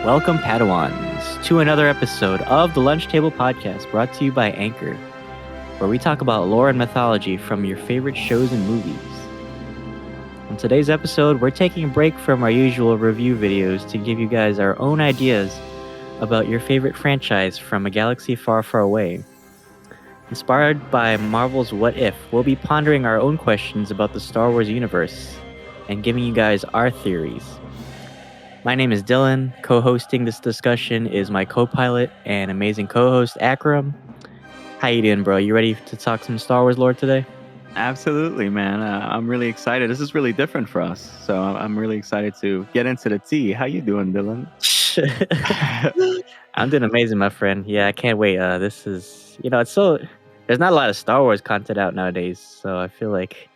Welcome, Padawans, to another episode of the Lunch Table Podcast brought to you by Anchor, where we talk about lore and mythology from your favorite shows and movies. On today's episode, we're taking a break from our usual review videos to give you guys our own ideas about your favorite franchise from a galaxy far, far away. Inspired by Marvel's What If, we'll be pondering our own questions about the Star Wars universe and giving you guys our theories. My name is Dylan. Co-hosting this discussion is my co-pilot and amazing co-host, Akram. How you doing, bro? You ready to talk some Star Wars lore today? Absolutely, man. I'm really excited. This is really different for us, so I'm really excited to get into the tea. How you doing, Dylan? I'm doing amazing, my friend. Yeah, I can't wait. This is, it's so... There's not a lot of Star Wars content out nowadays, so I feel like,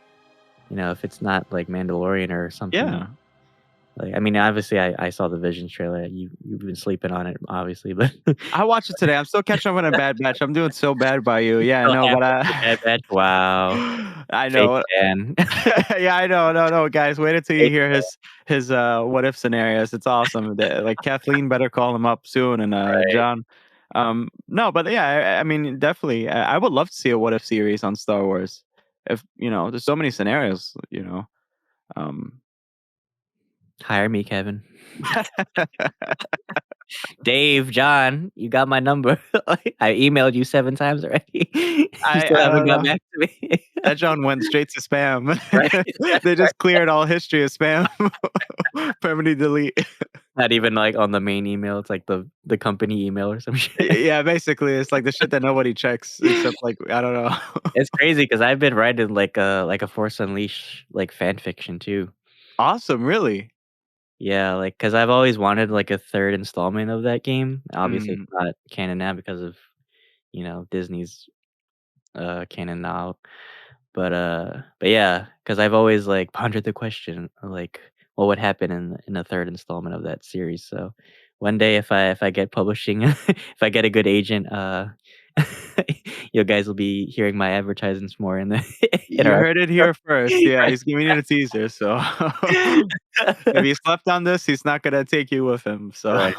if it's not like Mandalorian or something... Yeah. Like, I mean, obviously, I saw the Visions trailer. You've been sleeping on it, obviously, but I watched it today. I'm still catching up on a Bad Batch. I'm doing so bad by you. Yeah, I know, but Bad Batch. Wow, I fake know. fan. Yeah, I know. No, guys, wait until you hear his what if scenarios. It's awesome. Like Kathleen better call him up soon, and Right. John. No, but yeah, I mean, definitely, I would love to see a what if series on Star Wars. If there's so many scenarios. Hire me, Kevin. Dave, John, you got my number. I emailed you 7 times already. You still haven't got back to me. That John went straight to spam. Right. They just cleared all history of spam. Permanently delete. Not even like on the main email. It's like the company email or some shit. Yeah, basically, it's like the shit that nobody checks except like I don't know. It's crazy because I've been writing like a Force Unleashed like fan fiction too. Awesome, really. Yeah, like because I've always wanted like a third installment of that game. Obviously, it's not canon now because of Disney's canon now. But yeah, because I've always like pondered the question like what would happen in the third installment of that series. So one day if I get publishing, if I get a good agent, you guys will be hearing my advertisements more in the You heard it here first. Yeah, Right. he's giving you the teaser. So if he slept on this, he's not gonna take you with him. So Right.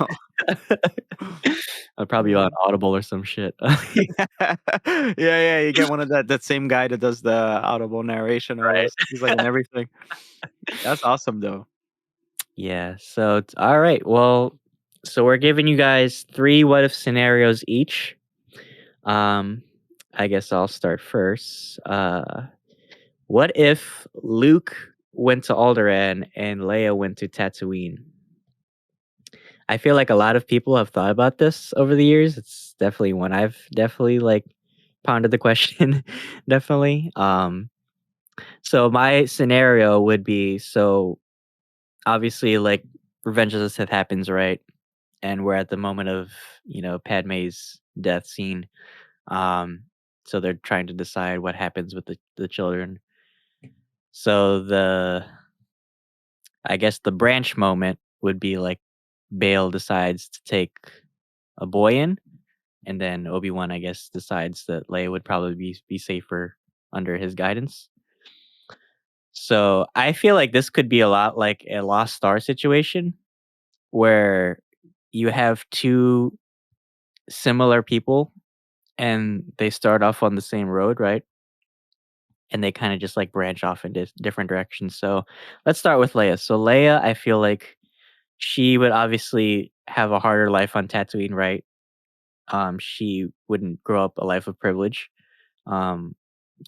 I'll probably be on Audible or some shit. yeah. You get one of that same guy that does the Audible narration. Right. He's like in everything. That's awesome, though. Yeah. So all right. Well, so we're giving you guys 3 what if scenarios each. I guess I'll start first. What if Luke went to Alderaan and Leia went to Tatooine? I feel like a lot of people have thought about this over the years. It's definitely one I've definitely like pondered the question. Definitely. So my scenario would be obviously like Revenge of the Sith happens, right? And we're at the moment of, Padme's death scene. So they're trying to decide what happens with the children. So I guess the branch moment would be like Bale decides to take a boy in, and then Obi-Wan, I guess, decides that Leia would probably be safer under his guidance. So I feel like this could be a lot like a Lost Star situation where you have 2 similar people and they start off on the same road, right? And they kind of just like branch off in different directions. So let's start with Leia. So Leia, I feel like she would obviously have a harder life on Tatooine, right? She wouldn't grow up a life of privilege. Um,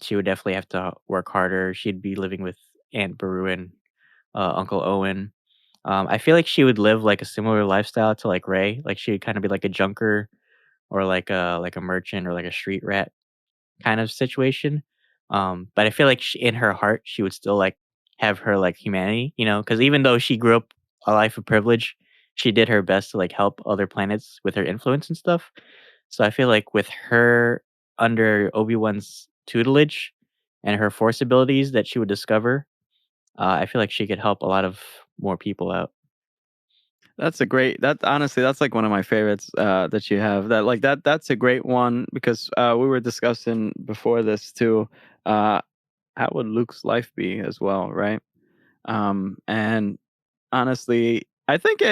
she would definitely have to work harder. She'd be living with Aunt Beru and Uncle Owen. I feel like she would live like a similar lifestyle to like Rey. Like she would kind of be like a junker or like a merchant or like a street rat kind of situation. But I feel like in her heart, she would still like have her like humanity, because even though she grew up a life of privilege, she did her best to like help other planets with her influence and stuff. So I feel like with her under Obi-Wan's tutelage and her force abilities that she would discover, I feel like she could help a lot of more people out. Honestly, that's like one of my favorites that you have. That's a great one because we were discussing before this too. How would Luke's life be as well, right? And honestly, I think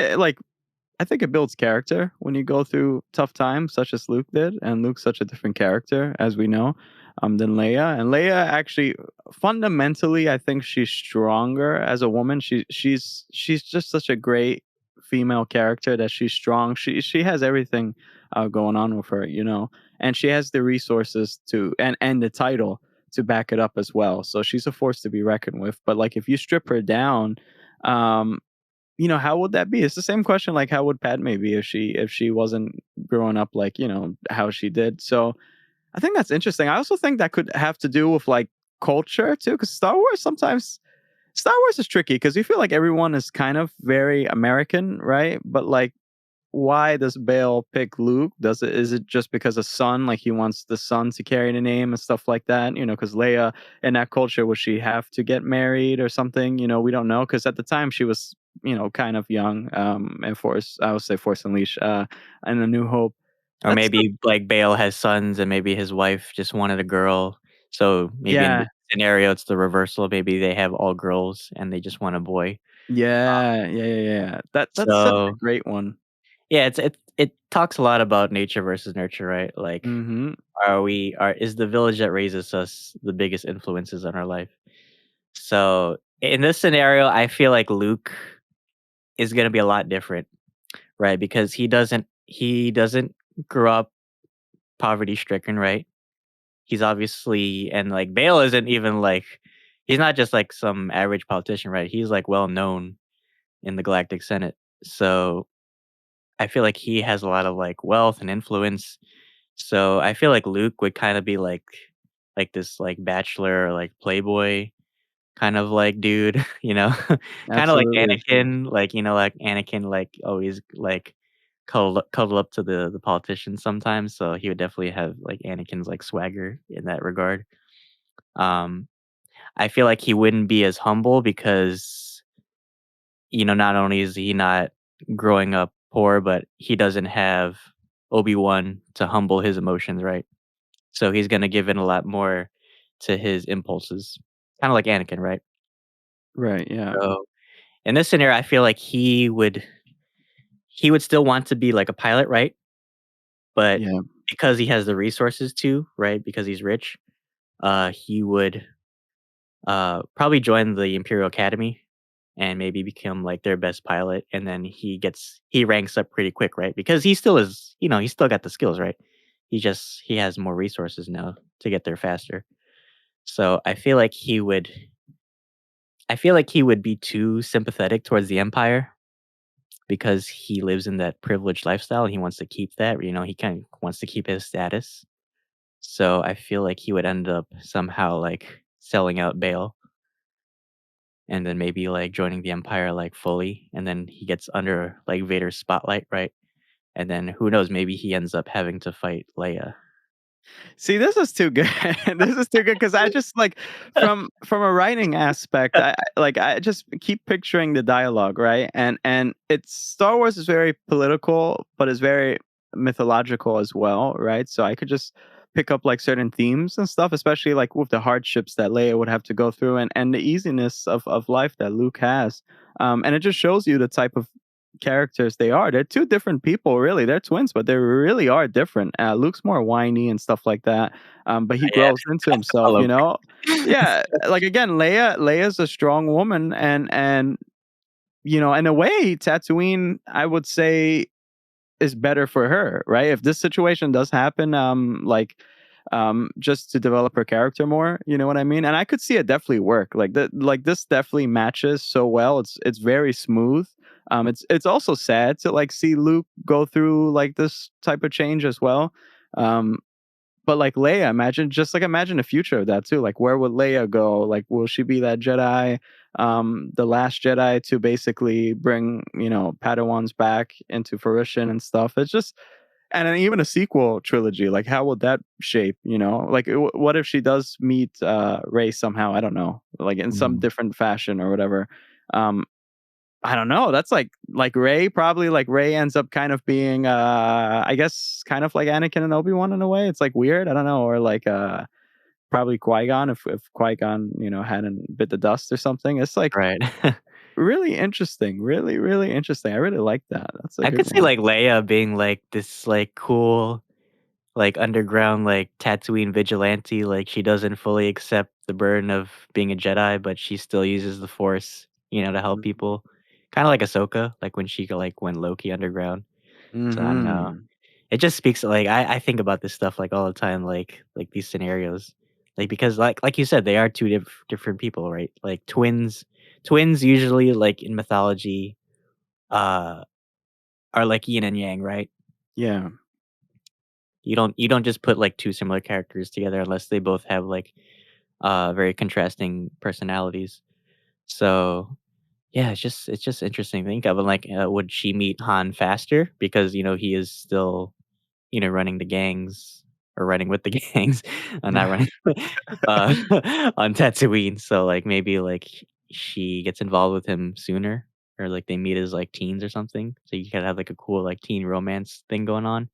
I think it builds character when you go through tough times, such as Luke did, and Luke's such a different character, as we know, than Leia. And Leia actually, fundamentally, I think she's stronger as a woman. She's just such a great female character that she's strong. She has everything going on with her, and she has the resources to and the title to back it up as well. So she's a force to be reckoned with. But like if you strip her down, um, how would that be? It's the same question like how would Padme be if she wasn't growing up like, how she did. So I think that's interesting. I also think that could have to do with like culture too, because Star Wars is tricky because you feel like everyone is kind of very American, right? But like why does Bale pick Luke? Is it just because of son? Like he wants the son to carry the name and stuff like that? Because Leia in that culture would she have to get married or something? We don't know because at the time she was kind of young. And Force I would say Force Unleashed and A New Hope. Or That's maybe like Bale has sons and maybe his wife just wanted a girl. So maybe in yeah, this scenario it's the reversal. Maybe they have all girls and they just want a boy. yeah, yeah, yeah, yeah. That's such a So great one. yeah, it talks a lot about nature versus nurture, right? Like Mm-hmm. is the village that raises us the biggest influences on our life? So in this scenario, I feel like Luke is gonna be a lot different, right? Because he doesn't grow up poverty stricken, right? He's obviously and like Bale isn't even like he's not just like some average politician, right? He's like well known in the Galactic Senate. So I feel like he has a lot of like wealth and influence. So I feel like Luke would kind of be like this like bachelor or like playboy kind of like dude, kind of like Absolutely. Anakin, like like Anakin, like always like cuddle up to the politicians sometimes. So he would definitely have like Anakin's like swagger in that regard. Um, I feel like he wouldn't be as humble because not only is he not growing up poor, but he doesn't have Obi-Wan to humble his emotions, right? So he's gonna give in a lot more to his impulses, kinda like Anakin, right? Right. Yeah. So, in this scenario, I feel like he would still want to be like a pilot, right? But Yeah. because he has the resources to, right? Because he's rich, he would, probably join the Imperial Academy and maybe become like their best pilot, and then he ranks up pretty quick, right? Because he still is, he's still got the skills, right? He has more resources now to get there faster. So I feel like he would be too sympathetic towards the Empire because he lives in that privileged lifestyle and he wants to keep that, he kind of wants to keep his status. So I feel like he would end up somehow like selling out Bale and then maybe like joining the Empire like fully and then he gets under like Vader's spotlight, right? And then who knows, maybe he ends up having to fight Leia. See, this is too good. This is too good because I just like from a writing aspect, I just keep picturing the dialogue, right? And it's Star Wars is very political, but it's very mythological as well, right? So I could just pick up like certain themes and stuff, especially like with the hardships that Leia would have to go through and the easiness of life that Luke has. And it just shows you the type of characters they are. They're two different people, really. They're twins, but they really are different. Luke's more whiny and stuff like that, but he Yeah, grows into all himself. over. Yeah. Like again, Leia's a strong woman, and in a way, Tatooine, I would say, is better for her, right? If this situation does happen, just to develop her character more, you know what I mean? And I could see it definitely work. Like this definitely matches so well. It's very smooth. It's also sad to like see Luke go through like this type of change as well. Um, but like Leia, imagine the future of that too. Like where would Leia go? Like will she be that Jedi, the last Jedi to basically bring, Padawans back into fruition and stuff? It's just and then even a sequel trilogy, like how would that shape, Like what if she does meet Rey somehow? I don't know, like in some Mhm. different fashion or whatever. Um I don't know. That's like Ray probably like Ray ends up kind of being I guess kind of like Anakin and Obi-Wan in a way. It's like weird. I don't know. Or like probably Qui-Gon if Qui-Gon, hadn't bit the dust or something. It's like Right. really interesting. Really, really interesting. I really like that. That's a I good could see one. like Leia being like this like cool like underground like Tatooine vigilante. Like she doesn't fully accept the burden of being a Jedi, but she still uses the Force, to help people. Kind of like Ahsoka, like when she like went Loki underground. So I don't know. Mhm. It just speaks like I think about this stuff like all the time, like these scenarios, like because like you said, they are two different people, right? Like twins usually like in mythology, uh, are like yin and yang, right? Yeah. You don't just put like two similar characters together unless they both have like very contrasting personalities. So yeah, it's just interesting to think of. And like, would she meet Han faster because he is still running the gangs or running with the gangs, not running uh, on Tatooine. So like maybe like she gets involved with him sooner, or like they meet as like teens or something. So you could have like a cool like teen romance thing going on.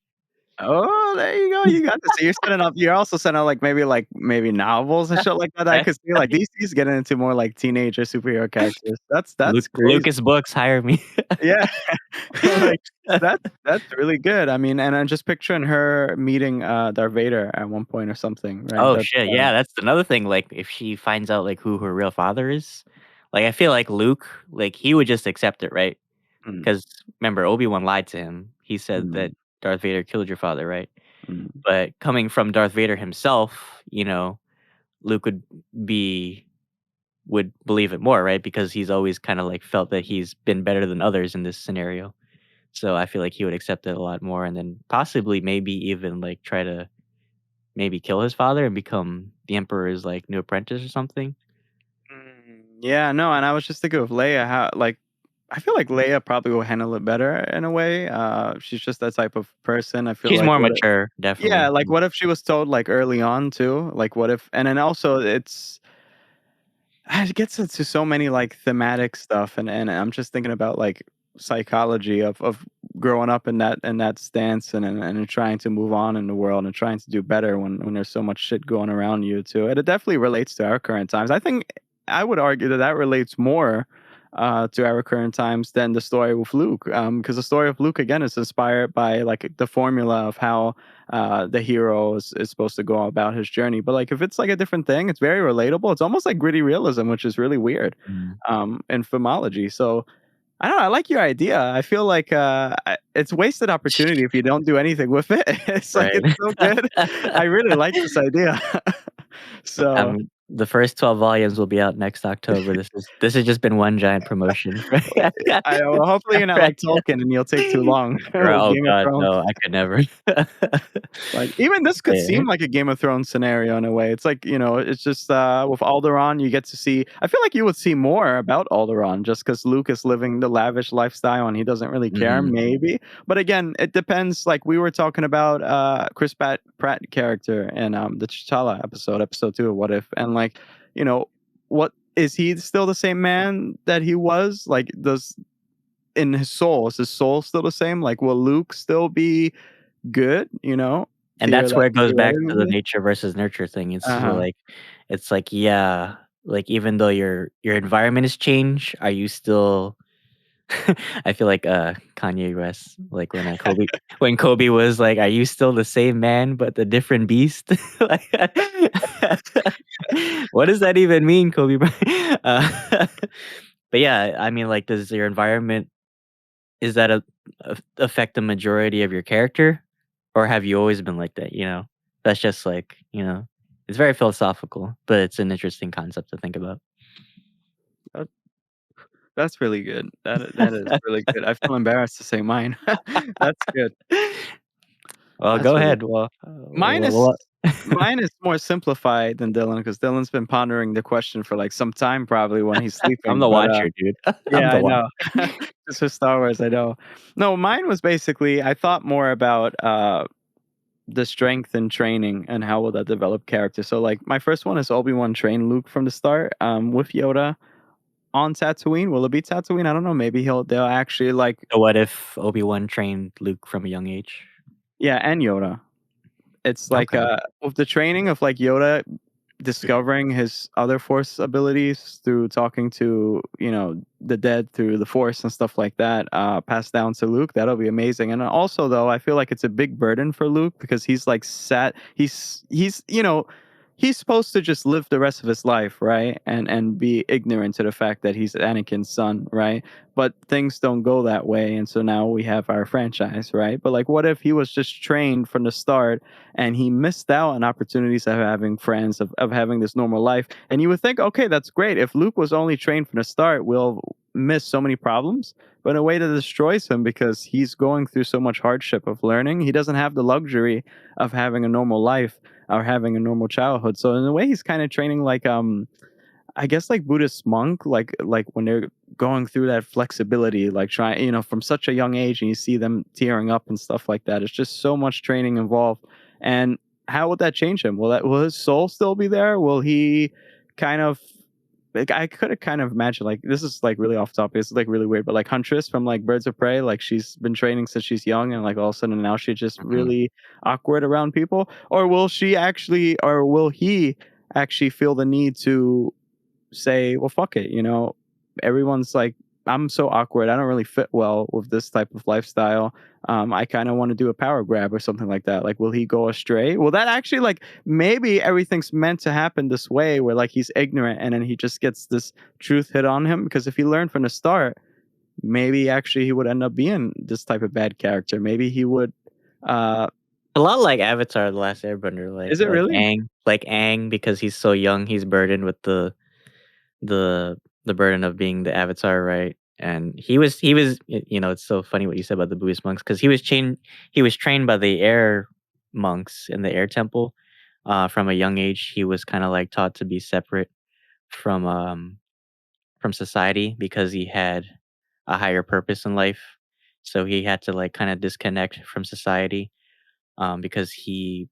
Oh, there you go. You got this. So you're also setting up like maybe novels and shit like that. I could see like these getting into more like teenager superhero characters. That's crazy. Lucas Books, hire me. Yeah. Like that's really good. I mean, and I'm just picturing her meeting Darth Vader at one point or something, right? Oh That's shit, yeah, that's another thing. Like if she finds out like who her real father is, like I feel like Luke, like he would just accept it, right? mm, Because remember, Obi-Wan lied to him. He said mm, that Darth Vader killed your father, right? mm. But coming from Darth Vader himself, Luke be would believe it more, right? Because he's always kind of like felt that he's been better than others in this scenario. So I feel like he would accept it a lot more, and then possibly maybe even like try to maybe kill his father and become the Emperor's like new apprentice or something. Yeah, no, and I was just thinking of Leia, how like I feel like Leia probably will handle it better in a way. She's just that type of person. I feel She's like more mature, yeah, definitely. like what if she was told like early on too? Like what if and then also it gets into so many like thematic stuff and I'm just thinking about like psychology of growing up in that stance and trying to move on in the world and trying to do better when there's so much shit going around you too. And it definitely relates to our current times. I think I would argue that relates more to our current times than the story with Luke. Because the story of Luke again is inspired by like the formula of how the hero is supposed to go about his journey. But like if it's like a different thing, it's very relatable. It's almost like gritty realism, which is really weird Mm, in filmology. So I don't know. I like your idea. I feel like it's wasted opportunity if you don't do anything with it. It's like right. it's so good. I really like this idea. So The first 12 volumes will be out next October. This has just been one giant promotion. I well, hopefully you're not Right. like Tolkien and you'll take too long with Oh Game of god, Thrones. no, I could never. Like, even this could Yeah. seem like a Game of Thrones scenario in a way. It's like, it's just, with Alderaan, you get to see I feel like you would see more about Alderaan just because Luke is living the lavish lifestyle and he doesn't really care, Mhm. maybe. But again, it depends. Like, we were talking about, Chris Pratt character in, the T'Challa episode 2 of What If, and, like, you know, what is he still the same man that he was? Like, in his soul, is his soul still the same? Like, will Luke still be good, And that's where it goes back to the theoretically? nature versus nurture thing. It's so Uh-huh. like, yeah, like even though your environment has changed, are you still I feel like, Kanye West, like when Kobe was like, "Are you still the same man but the different beast?" Like, what does that even mean, Kobe Bryant? But yeah, I mean, like, does your environment is that affect the majority of your character, or have you always been like that, you know? That's just like, it's very philosophical, but it's an interesting concept to think about. That that's really good. That is really good. I feel embarrassed to say mine. That's good. Well, That's go really ahead. Well, Mine well, is well, mine is more simplified than Dylan because Dylan's been pondering the question for, like, some time probably when he's I'm sleeping, the but, watcher, dude. I'm yeah, the I watcher. know. Just for Star Wars, I know. No, mine was basically I thought more about, the strength and training and how will that develop character. So, like, my first one is Obi-Wan train Luke from the start, with Yoda on Tatooine. Will it be Tatooine? I don't know. Maybe they'll actually, like So what if Obi-Wan trained Luke from a young age? yeah, and Yoda. It's like, Okay. with the training of, like, Yoda discovering his other force abilities through talking to, the dead through the force and stuff like that, passed down to Luke. That'll be amazing. And also, though, I feel like it's a big burden for Luke because he's like he's supposed to just live the rest of his life, right? And be ignorant to the fact that he's Anakin's son, right? But things don't go that way, and so now we have our franchise, right? But like, what if he was just trained from the start and he missed out on opportunities of having friends, of having this normal life? And you would think, okay, that's great. If Luke was only trained from the start, we'll miss so many problems. But in a way that destroys him because he's going through so much hardship of learning, he doesn't have the luxury of having a normal life or having a normal childhood. So in a way, he's kind of training like I guess like Buddhist monk, like when they're going through that flexibility, like trying, from such a young age, and you see them tearing up and stuff like that. It's just so much training involved. And how would that change him? Will his soul still be there? Will he kind of like, I could have kind of imagined, like, this is like really off topic. It's like really weird, but like Huntress from like Birds of Prey, like she's been training since she's young, and like all of a sudden now she's just Mhm. really awkward around people. Or will he actually feel the need to say, well, fuck it, everyone's like, I'm so awkward. I don't really fit well with this type of lifestyle. I kind of want to do a power grab or something like that. Like, will he go astray? Will that actually, like, maybe everything's meant to happen this way where like he's ignorant and then he just gets this truth hit on him? Because if he learned from the start, maybe actually he would end up being this type of bad character. Maybe he would. Uh, A lot like Avatar: The Last Airbender, like is it really? Aang, because he's so young, he's burdened with the burden of being the Avatar, right? And it's so funny what you said about the Buddhist monks because he was trained by the air monks in the air temple. From a young age, he was kind of like taught to be separate from um from society because he had a higher purpose in life. So he had to like kind of disconnect from society because he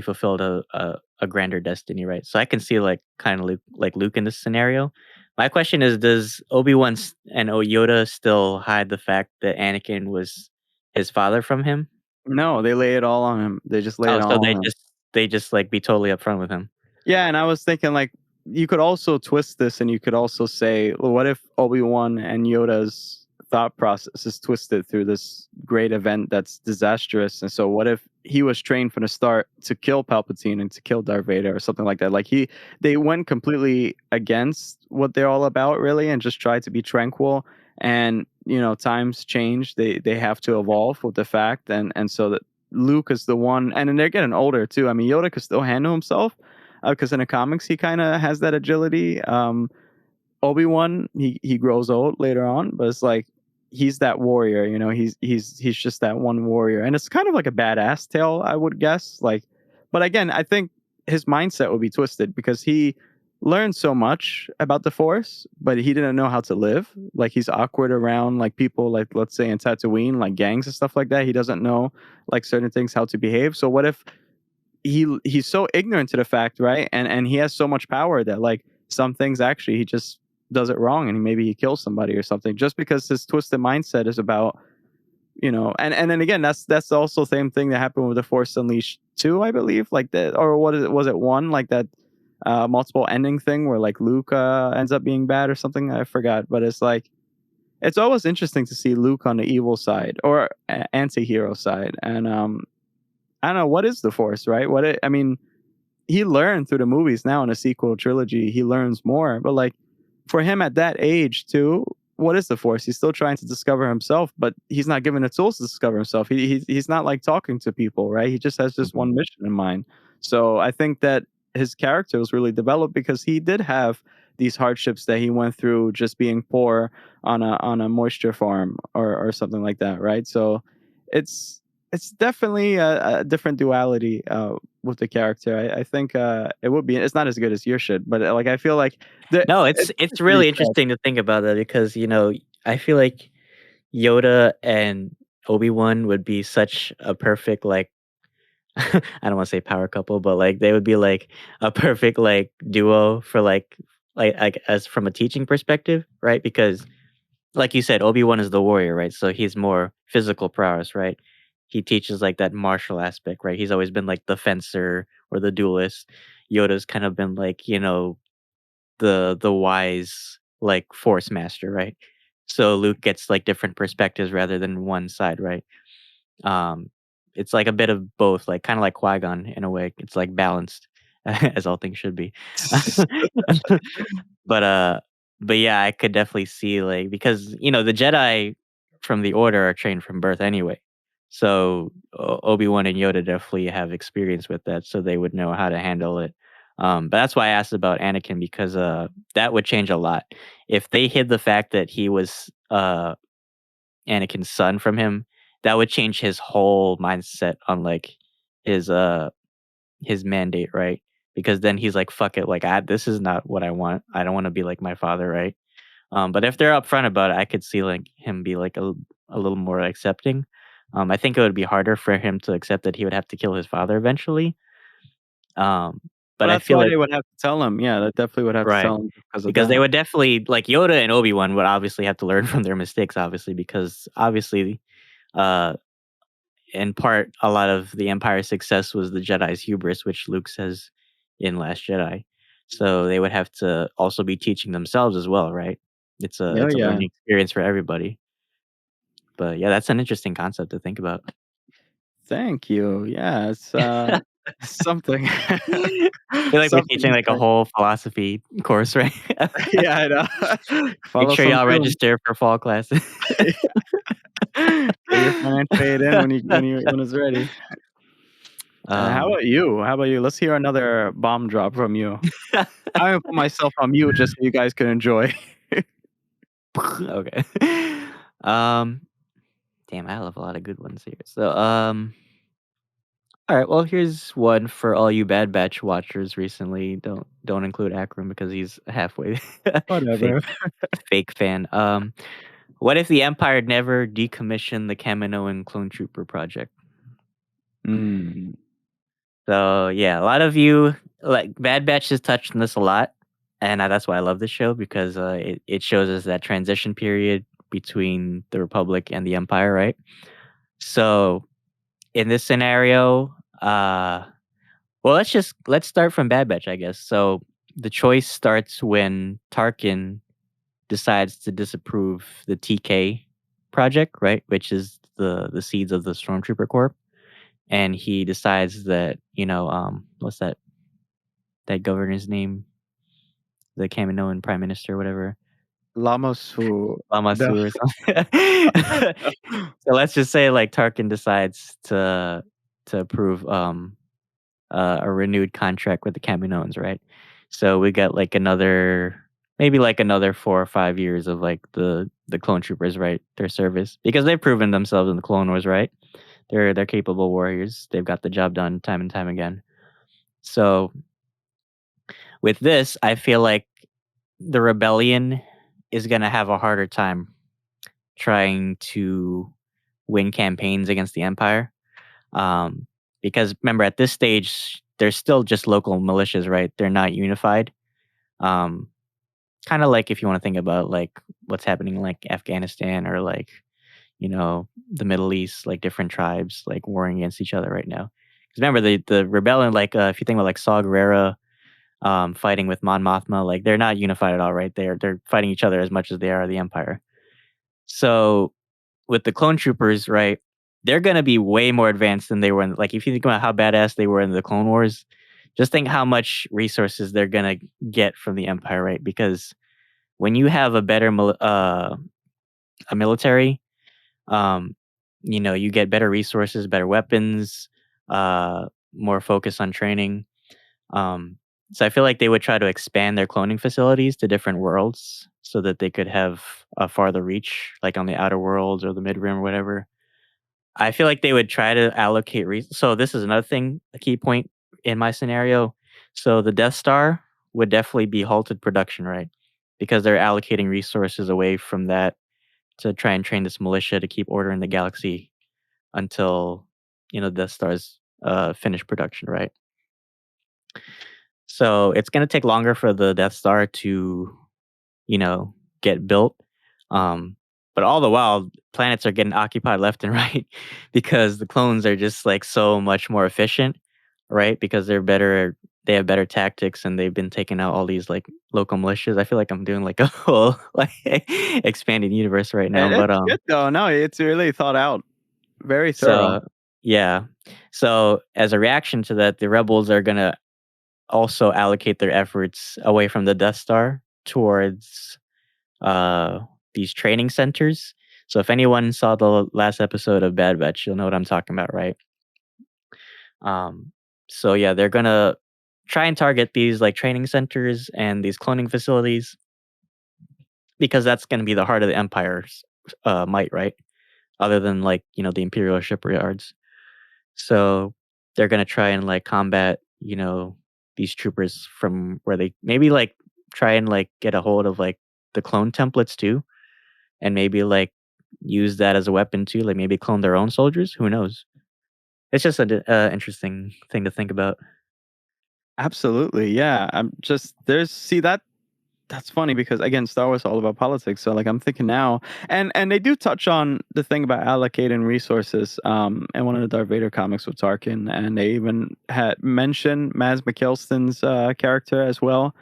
fulfilled a grander destiny, right? So I can see like kind of Luke in this scenario. My question is, does Obi-Wan and Yoda still hide the fact that Anakin was his father from him? No, they lay it all on him. They just lay Oh, it so all on him. they just like be totally upfront with him. Yeah, and I was thinking like you could also twist this and you could also say, well, what if Obi-Wan and Yoda's thought process is twisted through this great event that's disastrous? And so what if he was trained from the start to kill Palpatine and to kill Darth Vader or something like that? Like they went completely against what they're all about really and just tried to be tranquil. And times change. They have to evolve with the fact, and so that Luke is the one, and then they're getting older too. I mean, Yoda could still handle himself, because in the comics he kind of has that agility. Obi-Wan, he grows old later on, but it's like he's that warrior, he's just that one warrior. And it's kind of like a badass tale, I would guess. Like, but again, I think his mindset would be twisted because he learned so much about the Force, but he didn't know how to live. Like he's awkward around like people, like let's say in Tatooine, like gangs and stuff like that. He doesn't know like certain things how to behave. So what if he's so ignorant to the fact, right? And he has so much power that like some things actually he just does it wrong, and maybe he kills somebody or something just because his twisted mindset is about, and then again, that's also the same thing that happened with the Force Unleashed 2, I believe, like that. Or what is it, was it 1, like that multiple ending thing where like Luke ends up being bad or something, I forgot. But it's like it's always interesting to see Luke on the evil side or anti-hero side. And I don't know, what is the Force, right? I mean, he learned through the movies. Now in a sequel trilogy he learns more, but like for him at that age too, what is the Force? He's still trying to discover himself, but he's not given the tools to discover himself. He's not like talking to people, right? He just has just Mhm. one mission in mind. So I think that his character was really developed because he did have these hardships that he went through just being poor on a moisture farm or something like that, right? So it's it's definitely a different duality with the character. I think it would be. It's not as good as your shit, but like I feel like No, it's it's pretty really fresh. interesting to think about that because I feel like Yoda and Obi-Wan would be such a perfect like I don't want to say power couple, but like they would be like a perfect like duo for like as from a teaching perspective, right? Because like you said, Obi-Wan is the warrior, right? So he's more physical prowess, right? He teaches like that martial aspect, right? He's always been like the fencer or the duelist. Yoda's kind of been like, the wise like force master, right? So Luke gets like different perspectives rather than one side, right? Um, it's like a bit of both, like kind of like Qui-Gon in a way. It's like balanced, as all things should be. But but yeah, I could definitely see like because the Jedi from the Order are trained from birth anyway, so Obi-Wan and Yoda definitely have experience with that, so they would know how to handle it. But that's why I asked about Anakin because that would change a lot if they hid the fact that he was Anakin's son from him. That would change his whole mindset on like his uh his mandate, right? Because then he's like, "Fuck it, like this is not what I want. I don't want to be like my father, right?" But if they're upfront about it, I could see like him be like a little more accepting. I think it would be harder for him to accept that he would have to kill his father eventually. Um, but Well, I that's feel why like they would have to tell him. Yeah, they definitely would have to right tell him because of because they that. would definitely like Yoda and Obi Wan would obviously have to learn from their mistakes, obviously because obviously uh in part, a lot of the Empire's success was the Jedi's hubris, which Luke says in Last Jedi. So they would have to also be teaching themselves as well, right? Yeah, It's a yeah. learning experience for everybody. But yeah, that's an interesting concept to think about. Thank you. Yeah, it's, something I feel like we're something teaching to like a think. whole philosophy course, right? Yeah, I know. Make Follow sure some y'all tunes. register for fall classes. Get your financial aid in when it's ready. How um, about you? How about you? Let's hear another bomb drop from you. I'm gonna put myself on mute just so you guys can enjoy. okay. Um, damn, I love a lot of good ones here. So, all right. Well, here's one for all you Bad Batch watchers recently. Don't include Akram because he's halfway fake Whatever. fake fan. What if the Empire never decommissioned the Kamino and Clone Trooper project? Mm. So yeah, a lot of you like Bad Batch has touched on this a lot, and that's why I love this show because it shows us that transition period between the Republic and the Empire, right? So in this scenario, well, let's start from Bad Batch, I guess. So the choice starts when Tarkin decides to disapprove the TK project, right? Which is the seeds of the Stormtrooper Corps, and he decides that what's that governor's name, the Kaminoan prime minister, whatever, Lamosu. The Lamasu or something. So let's just say like Tarkin decides to approve a renewed contract with the Kaminoans, right? So we got like maybe like another 4 or 5 years of like the clone troopers, right? Their service because they've proven themselves in the Clone Wars, right? They're capable warriors. They've got the job done time and time again. So with this, I feel like the rebellion is gonna have a harder time trying to win campaigns against the Empire. Um, because remember, at this stage, they're still just local militias, right? They're not unified. Um, kind of like if you want to think about like what's happening in like Afghanistan or like the Middle East, like different tribes like warring against each other right now. Because remember the rebellion, like if you think about like Saw Gerrera fighting with Mon Mothma, like they're not unified at all, right? They're fighting each other as much as they are the Empire. So with the clone troopers, right? They're gonna be way more advanced than they were in like if you think about how badass they were in the Clone Wars, just think how much resources they're gonna get from the Empire, right? Because when you have a better a military, um, you get better resources, better weapons, more focus on training. Um, so I feel like they would try to expand their cloning facilities to different worlds so that they could have a farther reach, like on the outer worlds or the mid rim or whatever. I feel like they would try to allocate so this is another thing, a key point in my scenario. So the Death Star would definitely be halted production, right? Because they're allocating resources away from that to try and train this militia to keep order in the galaxy until Death Star's finished production, right? So it's gonna take longer for the Death Star to you know, get built. Um, but all the while, planets are getting occupied left and right because the clones are just like so much more efficient, right? Because they're better they have better tactics and they've been taking out all these like local militias. I feel like I'm doing like a whole like expanded universe right now, but It's good though. No, it's really thought out, very thorough. so yeah. So as a reaction to that, the rebels are gonna also allocate their efforts away from the Death Star towards uh these training centers. So if anyone saw the last episode of Bad Batch, you'll know what I'm talking about, right? Um, so yeah, they're gonna try and target these like training centers and these cloning facilities because that's gonna be the heart of the Empire's might, right? Other than like the Imperial shipyards. So they're gonna try and like combat these troopers from where they maybe like try and like get a hold of like the clone templates too, and maybe like use that as a weapon too, like maybe clone their own soldiers. Who knows? It's just an interesting thing to think about. Absolutely, yeah. I'm just there's see that's funny because again, Star Wars is all about politics. So like I'm thinking now, and they do touch on the thing about allocating resources. In one of the Darth Vader comics with Tarkin, and they even had mentioned Mads Mikkelsen's character as well.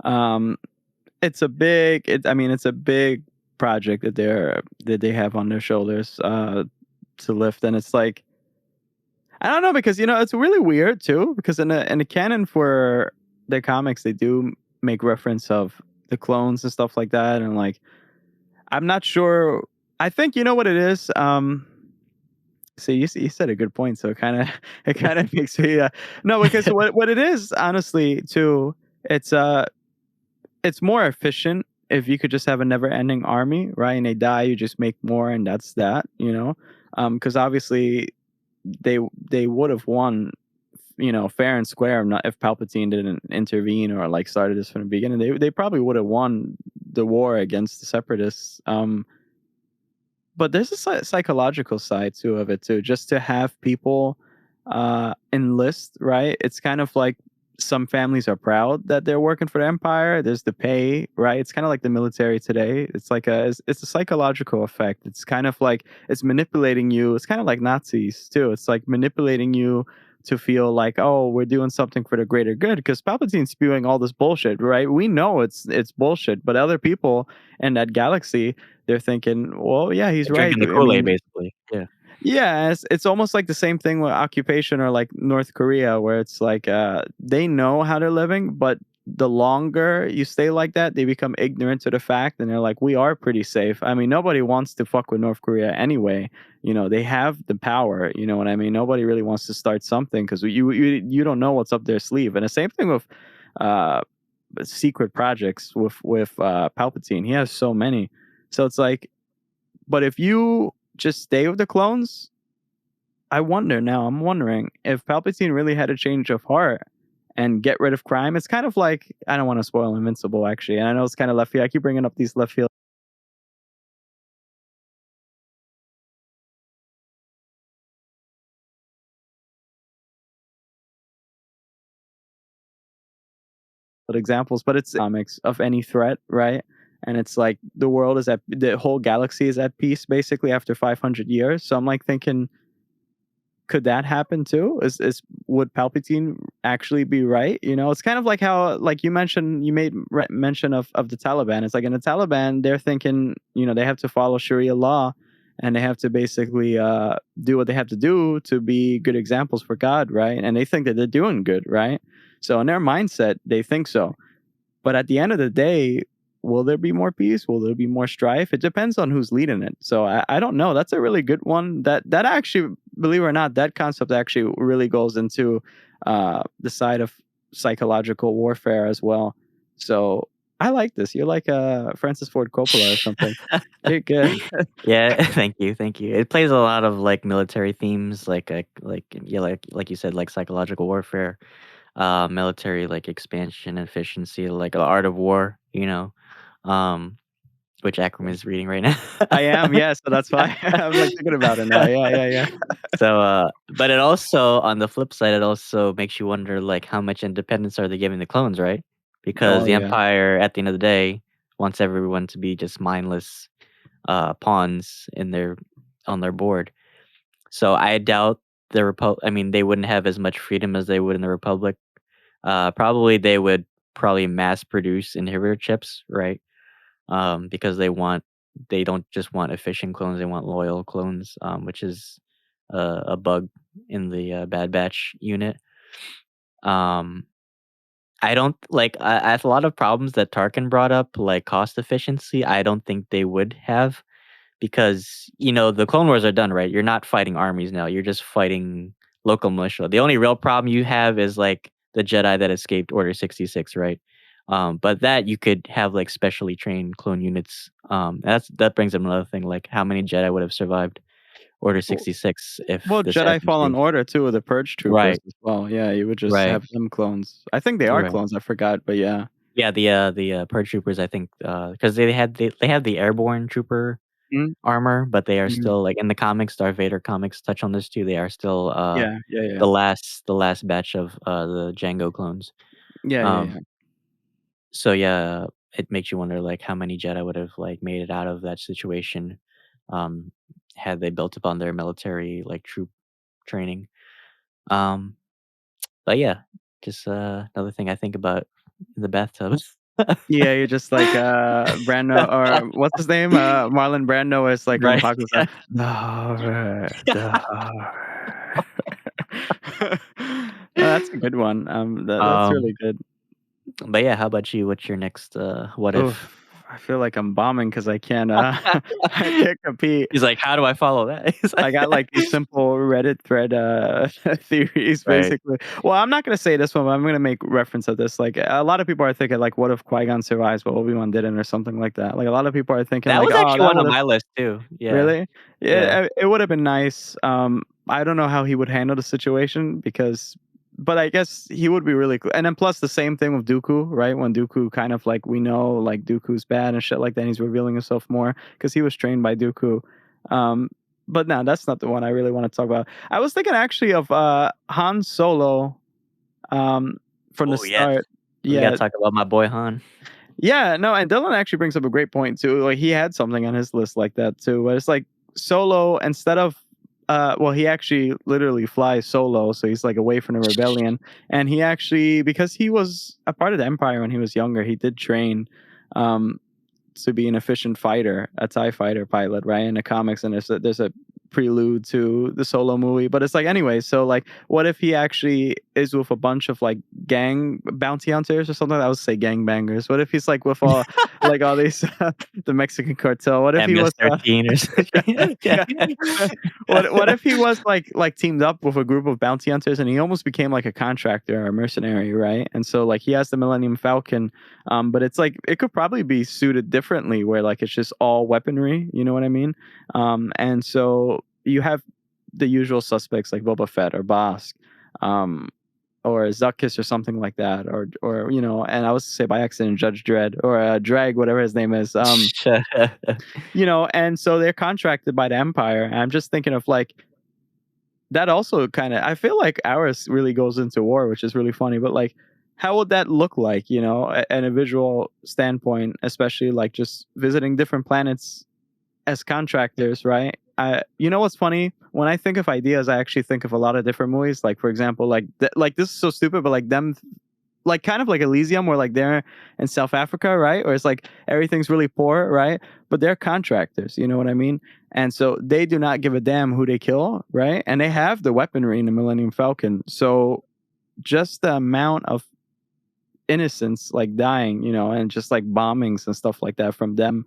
Um, it's a big, it's a big project that they have on their shoulders to lift, and it's like I don't know because it's really weird too because in the canon for their comics they do make reference of the clones and stuff like that and like I'm not sure. I think you know what it is. See, you said a good point, so it kind of makes me no because what it is honestly too. It's it's more efficient if you could just have a never ending army, right? And they die, you just make more, and that's that. Because obviously they they would have won fair and square if Palpatine didn't intervene or like started this from the beginning. They probably would have won the war against the separatists. But there's a psychological side too of it too. Just to have people enlist, right? It's kind of like some families are proud that they're working for the empire. There's the pay, right? It's kind of like the military today. It's a psychological effect. It's kind of like it's manipulating you. It's kind of like Nazis too. It's like manipulating you to feel like, oh, we're doing something for the greater good because Palpatine's spewing all this bullshit, right? We know it's bullshit, but other people in that galaxy they're thinking, well, yeah, he's They're right. drinking the I Kool-Aid, mean, basically. Yeah. yeah, it's almost like the same thing with occupation or like North Korea, where it's like they know how they're living, but the longer you stay like that, they become ignorant to the fact, and they're like, we are pretty safe. I mean, nobody wants to fuck with North Korea anyway. They have the power. You know what I mean? Nobody really wants to start something because you don't know what's up their sleeve. And the same thing with uh, secret projects with Palpatine. He has so many, so it's like but if you just stay with the clones, I'm wondering if Palpatine really had a change of heart and get rid of crime. It's kind of like, I don't want to spoil Invincible, actually. And I know it's kind of left field. I keep bringing up these left field examples, but it's comics of any threat, right? And it's like the whole galaxy is at peace basically after 500 years. So I'm like thinking, could that happen too? Is would Palpatine actually be right? It's kind of like how like you made mention of the Taliban. It's like in the Taliban, they're thinking they have to follow Sharia law, and they have to basically do what they have to do to be good examples for God, right? And they think that they're doing good, right? So in their mindset, they think so. But at the end of the day, will there be more peace? Will there be more strife? It depends on who's leading it. So I don't know. That's a really good one. That actually, believe it or not, that concept actually really goes into the side of psychological warfare as well. So I like this. You're like Francis Ford Coppola or something. You're good. Yeah, thank you, thank you. It plays a lot of, like, military themes, yeah, like you said, like, psychological warfare, military, like, expansion, efficiency, like, the art of war, um, which Akram is reading right now. I am. Yeah. So that's why I'm like thinking about it now. Yeah. Yeah. Yeah. So, but it also on the flip side, it also makes you wonder, like, how much independence are they giving the clones, right? Because Oh the yeah. Empire, at the end of the day, wants everyone to be just mindless, pawns in their on their board. So I doubt I mean, they wouldn't have as much freedom as they would in the Republic. Probably they would probably mass produce inhibitor chips, right? Because they don't just want efficient clones, they want loyal clones, which is a bug in the Bad Batch unit. Um, I don't like I a lot of problems that Tarkin brought up, like cost efficiency. I don't think they would have because the Clone Wars are done, right? You're not fighting armies now. You're just fighting local militia. The only real problem you have is like the Jedi that escaped Order 66, right? But that you could have like specially trained clone units. That brings up another thing, like how many Jedi would have survived Order Well, 66 if well, this Jedi hadn't Fallen changed. Order too, with the Purge Troopers Right, as well. Yeah, you would just right, have them clones. I think they are right. clones. I forgot, but yeah. Yeah, the Purge troopers, I think, because they have the airborne trooper Mhm, armor, but they are mhm. still like in the comics. Darth Vader comics touch on this too. They are still Yeah, yeah, yeah, the last batch of the Django clones. yeah, yeah, Um, yeah. so yeah, it makes you wonder like how many Jedi would have like made it out of that situation, um, had they built upon their military like troop training. Um, but yeah, just another thing I think about in the bathtub. Yeah, you're just like, Brando or what's his name? Marlon Brando is like in Right. Apocalypse Yeah. Now. No, that's a good one. That's Um, really good. but yeah, how about you? What's your next what if? Oof, I feel like I'm bombing because I can't, I can't compete. He's like, "How do I follow that?" He's I got like like these simple Reddit thread theories Right. basically. Well, I'm not gonna say this one, but I'm gonna make reference of this. Like a lot of people are thinking like, what if Qui-Gon survives but Obi-Wan didn't or something like that. Like a lot of people are thinking That like, was oh, actually that one would on have my list too. Yeah. really, Yeah. yeah, it would have been nice. I don't know how he would handle the situation because, but I guess he would be really cool. And then plus the same thing with Dooku, right? When Dooku kind of like we know like Dooku's bad and shit like that, and he's revealing himself more because he was trained by Dooku. Um, but no, that's not the one I really want to talk about. I was thinking actually of Han Solo um, from the Oh, yes. start. We gotta Yeah, talk about my boy Han. yeah, no, and Dylan actually brings up a great point too. Like he had something on his list like that too. But it's like Solo instead of well, he actually literally flies solo, so he's like away from the rebellion. And he actually because he was a part of the Empire when he was younger, he did train um to be an efficient fighter, a TIE fighter pilot, right? In the comics, and there's a prelude to the Solo movie. But it's like anyway, so like what if he actually is with a bunch of like gang bounty hunters or something? I would say gangbangers. What if he's like with all like all these the Mexican cartel? What if he was MS-13 or something. Yeah. yeah. What if he was like teamed up with a group of bounty hunters and he almost became like a contractor or a mercenary, right? And so like he has the Millennium Falcon, but it's like it could probably be suited differently where like it's just all weaponry, you know what I mean? And so you have the usual suspects like Boba Fett or Bosk, um, or Zuckus or something like that, or and I was to say by accident Judge Dredd or Drag, whatever his name is. And so they're contracted by the Empire. And I'm just thinking of like that also kind of I feel like ours really goes into war, which is really funny, but like how would that look like, in a visual standpoint, especially like just visiting different planets as contractors, right? You know what's funny? When I think of ideas, I actually think of a lot of different movies. Like for example, like this is so stupid, but like them like kind of like Elysium, where like they're in South Africa, right? Or it's like everything's really poor, right? But they're contractors, you know what I mean? And so they do not give a damn who they kill, right? And they have the weaponry in the Millennium Falcon. So just the amount of innocents like dying, and just like bombings and stuff like that from them.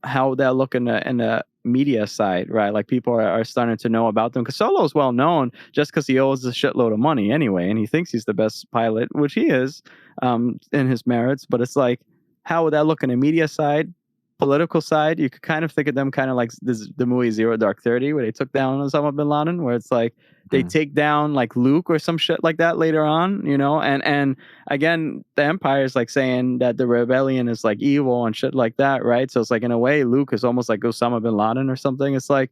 How they're looking in the media side, right? Like people are starting to know about them because Solo's well known just because he owes a shitload of money anyway, and he thinks he's the best pilot, which he is, in his merits. But it's like, how would that look in the media side? Political side, you could kind of think of them kind of like the movie Zero Dark 30, where they took down Osama bin Laden, where it's like they Mm. take down like Luke or some shit like that later on, and again, the Empire is like saying that the rebellion is like evil and shit like that, right? So it's like in a way, Luke is almost like Osama bin Laden or something. It's like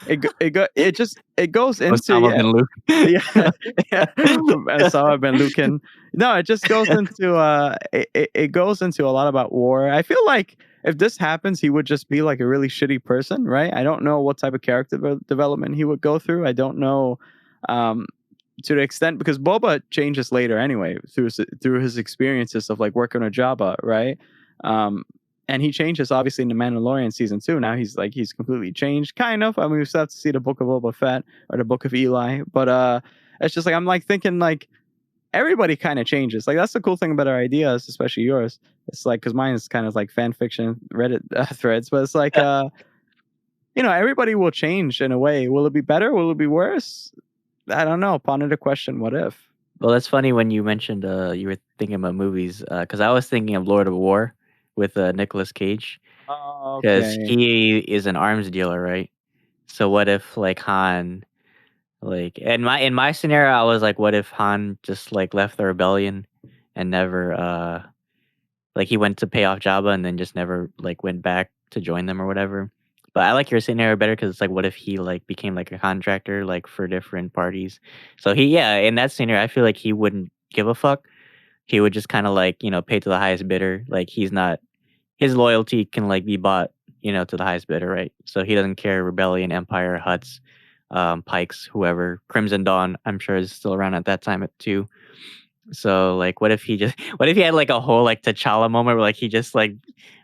it goes into Osama bin Luke. yeah, yeah. Osama bin Luken. No, it just goes into it goes into a lot about war. I feel like if this happens, he would just be like a really shitty person, right? I don't know what type of character development he would go through. I don't know. Um, to the extent because Boba changes later anyway through his experiences of like working with Jabba, right? Um, and he changes obviously in the Mandalorian season 2. Now he's completely changed, kind of. I mean, we still have to see the Book of Boba Fett or the Book of Eli, but it's just like I'm like thinking like everybody kind of changes. Like that's the cool thing about our ideas, especially yours. It's like because mine is kind of like fan fiction Reddit threads, but it's like everybody will change in a way. Will it be better? Will it be worse? I don't know. Ponder the question, what if? Well, that's funny when you mentioned you were thinking about movies because I was thinking of Lord of War with Nicolas Cage Oh, because okay. he is an arms dealer, right? So what if like Han, like in my scenario, I was like, what if Han just like left the rebellion and never like he went to pay off Jabba and then just never like went back to join them or whatever. But I like your scenario better because it's like, what if he like became like a contractor like for different parties? So yeah, in that scenario, I feel like he wouldn't give a fuck. He would just kind of like pay to the highest bidder. Like he's not his loyalty can like be bought to the highest bidder, right? So he doesn't care rebellion, empire, Huts, Pikes, whoever, Crimson Dawn. I'm sure is still around at that time too. So, like, what if he just what if he had, like, a whole, like, T'Challa moment where, like, he just, like,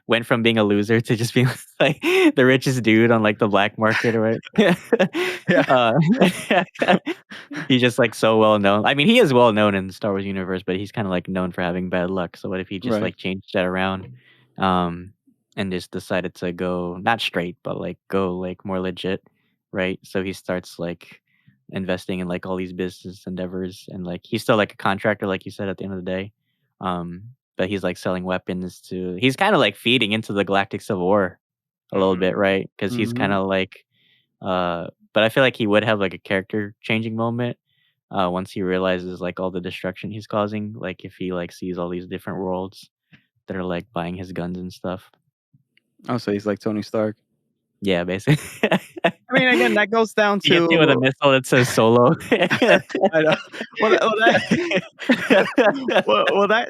went from being a loser to just being, like, the richest dude on, like, the black market or what? Yeah. Uh, he's just, like, so well known. I mean, he is well known in the Star Wars universe, but he's kinda, like, known for having bad luck. So what if he just, Right. like, changed that around, um, and just decided to go not straight, but, like, go, like, more legit, right? So he starts, like, investing in, like, all these business endeavors and, like, he's still, like, a contractor, like you said, at the end of the day. But he's, like, selling weapons to he's kinda, like, feeding into the Galactic Civil War a little bit, right? Because he's Mhm. kinda, like, but I feel like he would have, like, a character changing moment, once he realizes, like, all the destruction he's causing, like, if he, like, sees all these different worlds that are, like, buying his guns and stuff. Oh, so he's like Tony Stark. Yeah, basically. I mean, again, that goes down He gets hit with a to missile that says solo. I know.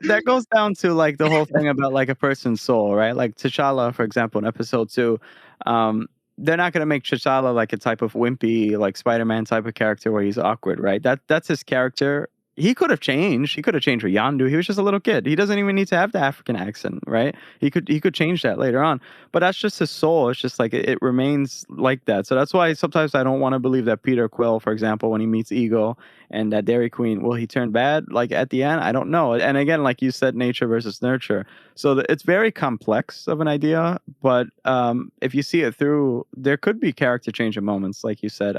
That goes down to like the whole thing about like a person's soul, right? Like T'Challa, for example, in episode 2, um, they're not gonna make T'Challa like a type of wimpy, like Spider-Man type of character where he's awkward, right? That's his character. He could have changed. He could have changed with Yandu. He was just a little kid. He doesn't even need to have the African accent, right? He could change that later on. But that's just his soul. It's just like it remains like that. So that's why sometimes I don't want to believe that Peter Quill, for example, when he meets Ego and that Dairy Queen, will he turn bad like at the end? I don't know. And again, like you said, nature versus nurture. So it's very complex of an idea. But if you see it through, there could be character changing moments, like you said.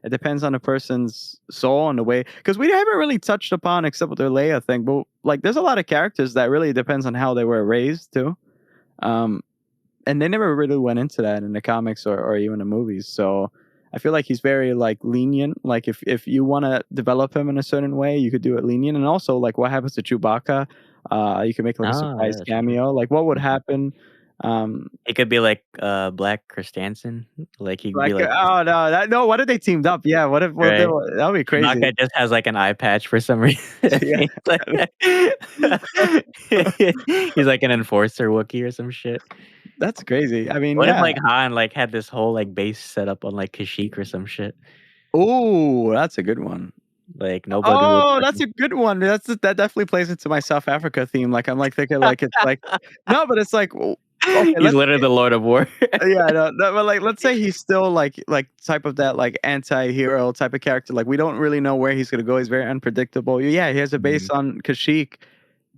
It depends on the person's soul and the way, because we haven't really touched upon except with the Leia thing. But like, there's a lot of characters that really depends on how they were raised too. Um, and they never really went into that in the comics or even the movies. So I feel like he's very like lenient. Like if you want to develop him in a certain way, you could do it lenient. And also like what happens to Chewbacca, you can make like a Oh, yeah, surprise that's true. cameo. Like what would Mhm. happen? Um, It could be like, Black Christensen, like, he could like be like oh no, no, what if they teamed up? Yeah, what if right? that would be crazy. Chewbacca just has, like, an eye patch for some reason. Yeah. He's like he's like an enforcer Wookiee or some shit. That's crazy. I mean, What if, yeah. like, Han, like, had this whole, like, base set up on, like, Kashyyyk or some shit? Oh, that's a good one. Like, nobody would Oh, that's fucking a good one. That definitely plays into my South Africa theme. Like, I'm like thinking like it's like no, but it's like okay, He's let's literally the Lord of War. yeah, no, but like let's say he's still like type of that like anti-hero type of character. Like we don't really know where he's gonna go. He's very unpredictable. Yeah, he has a base Mhm, on Kashyyyk,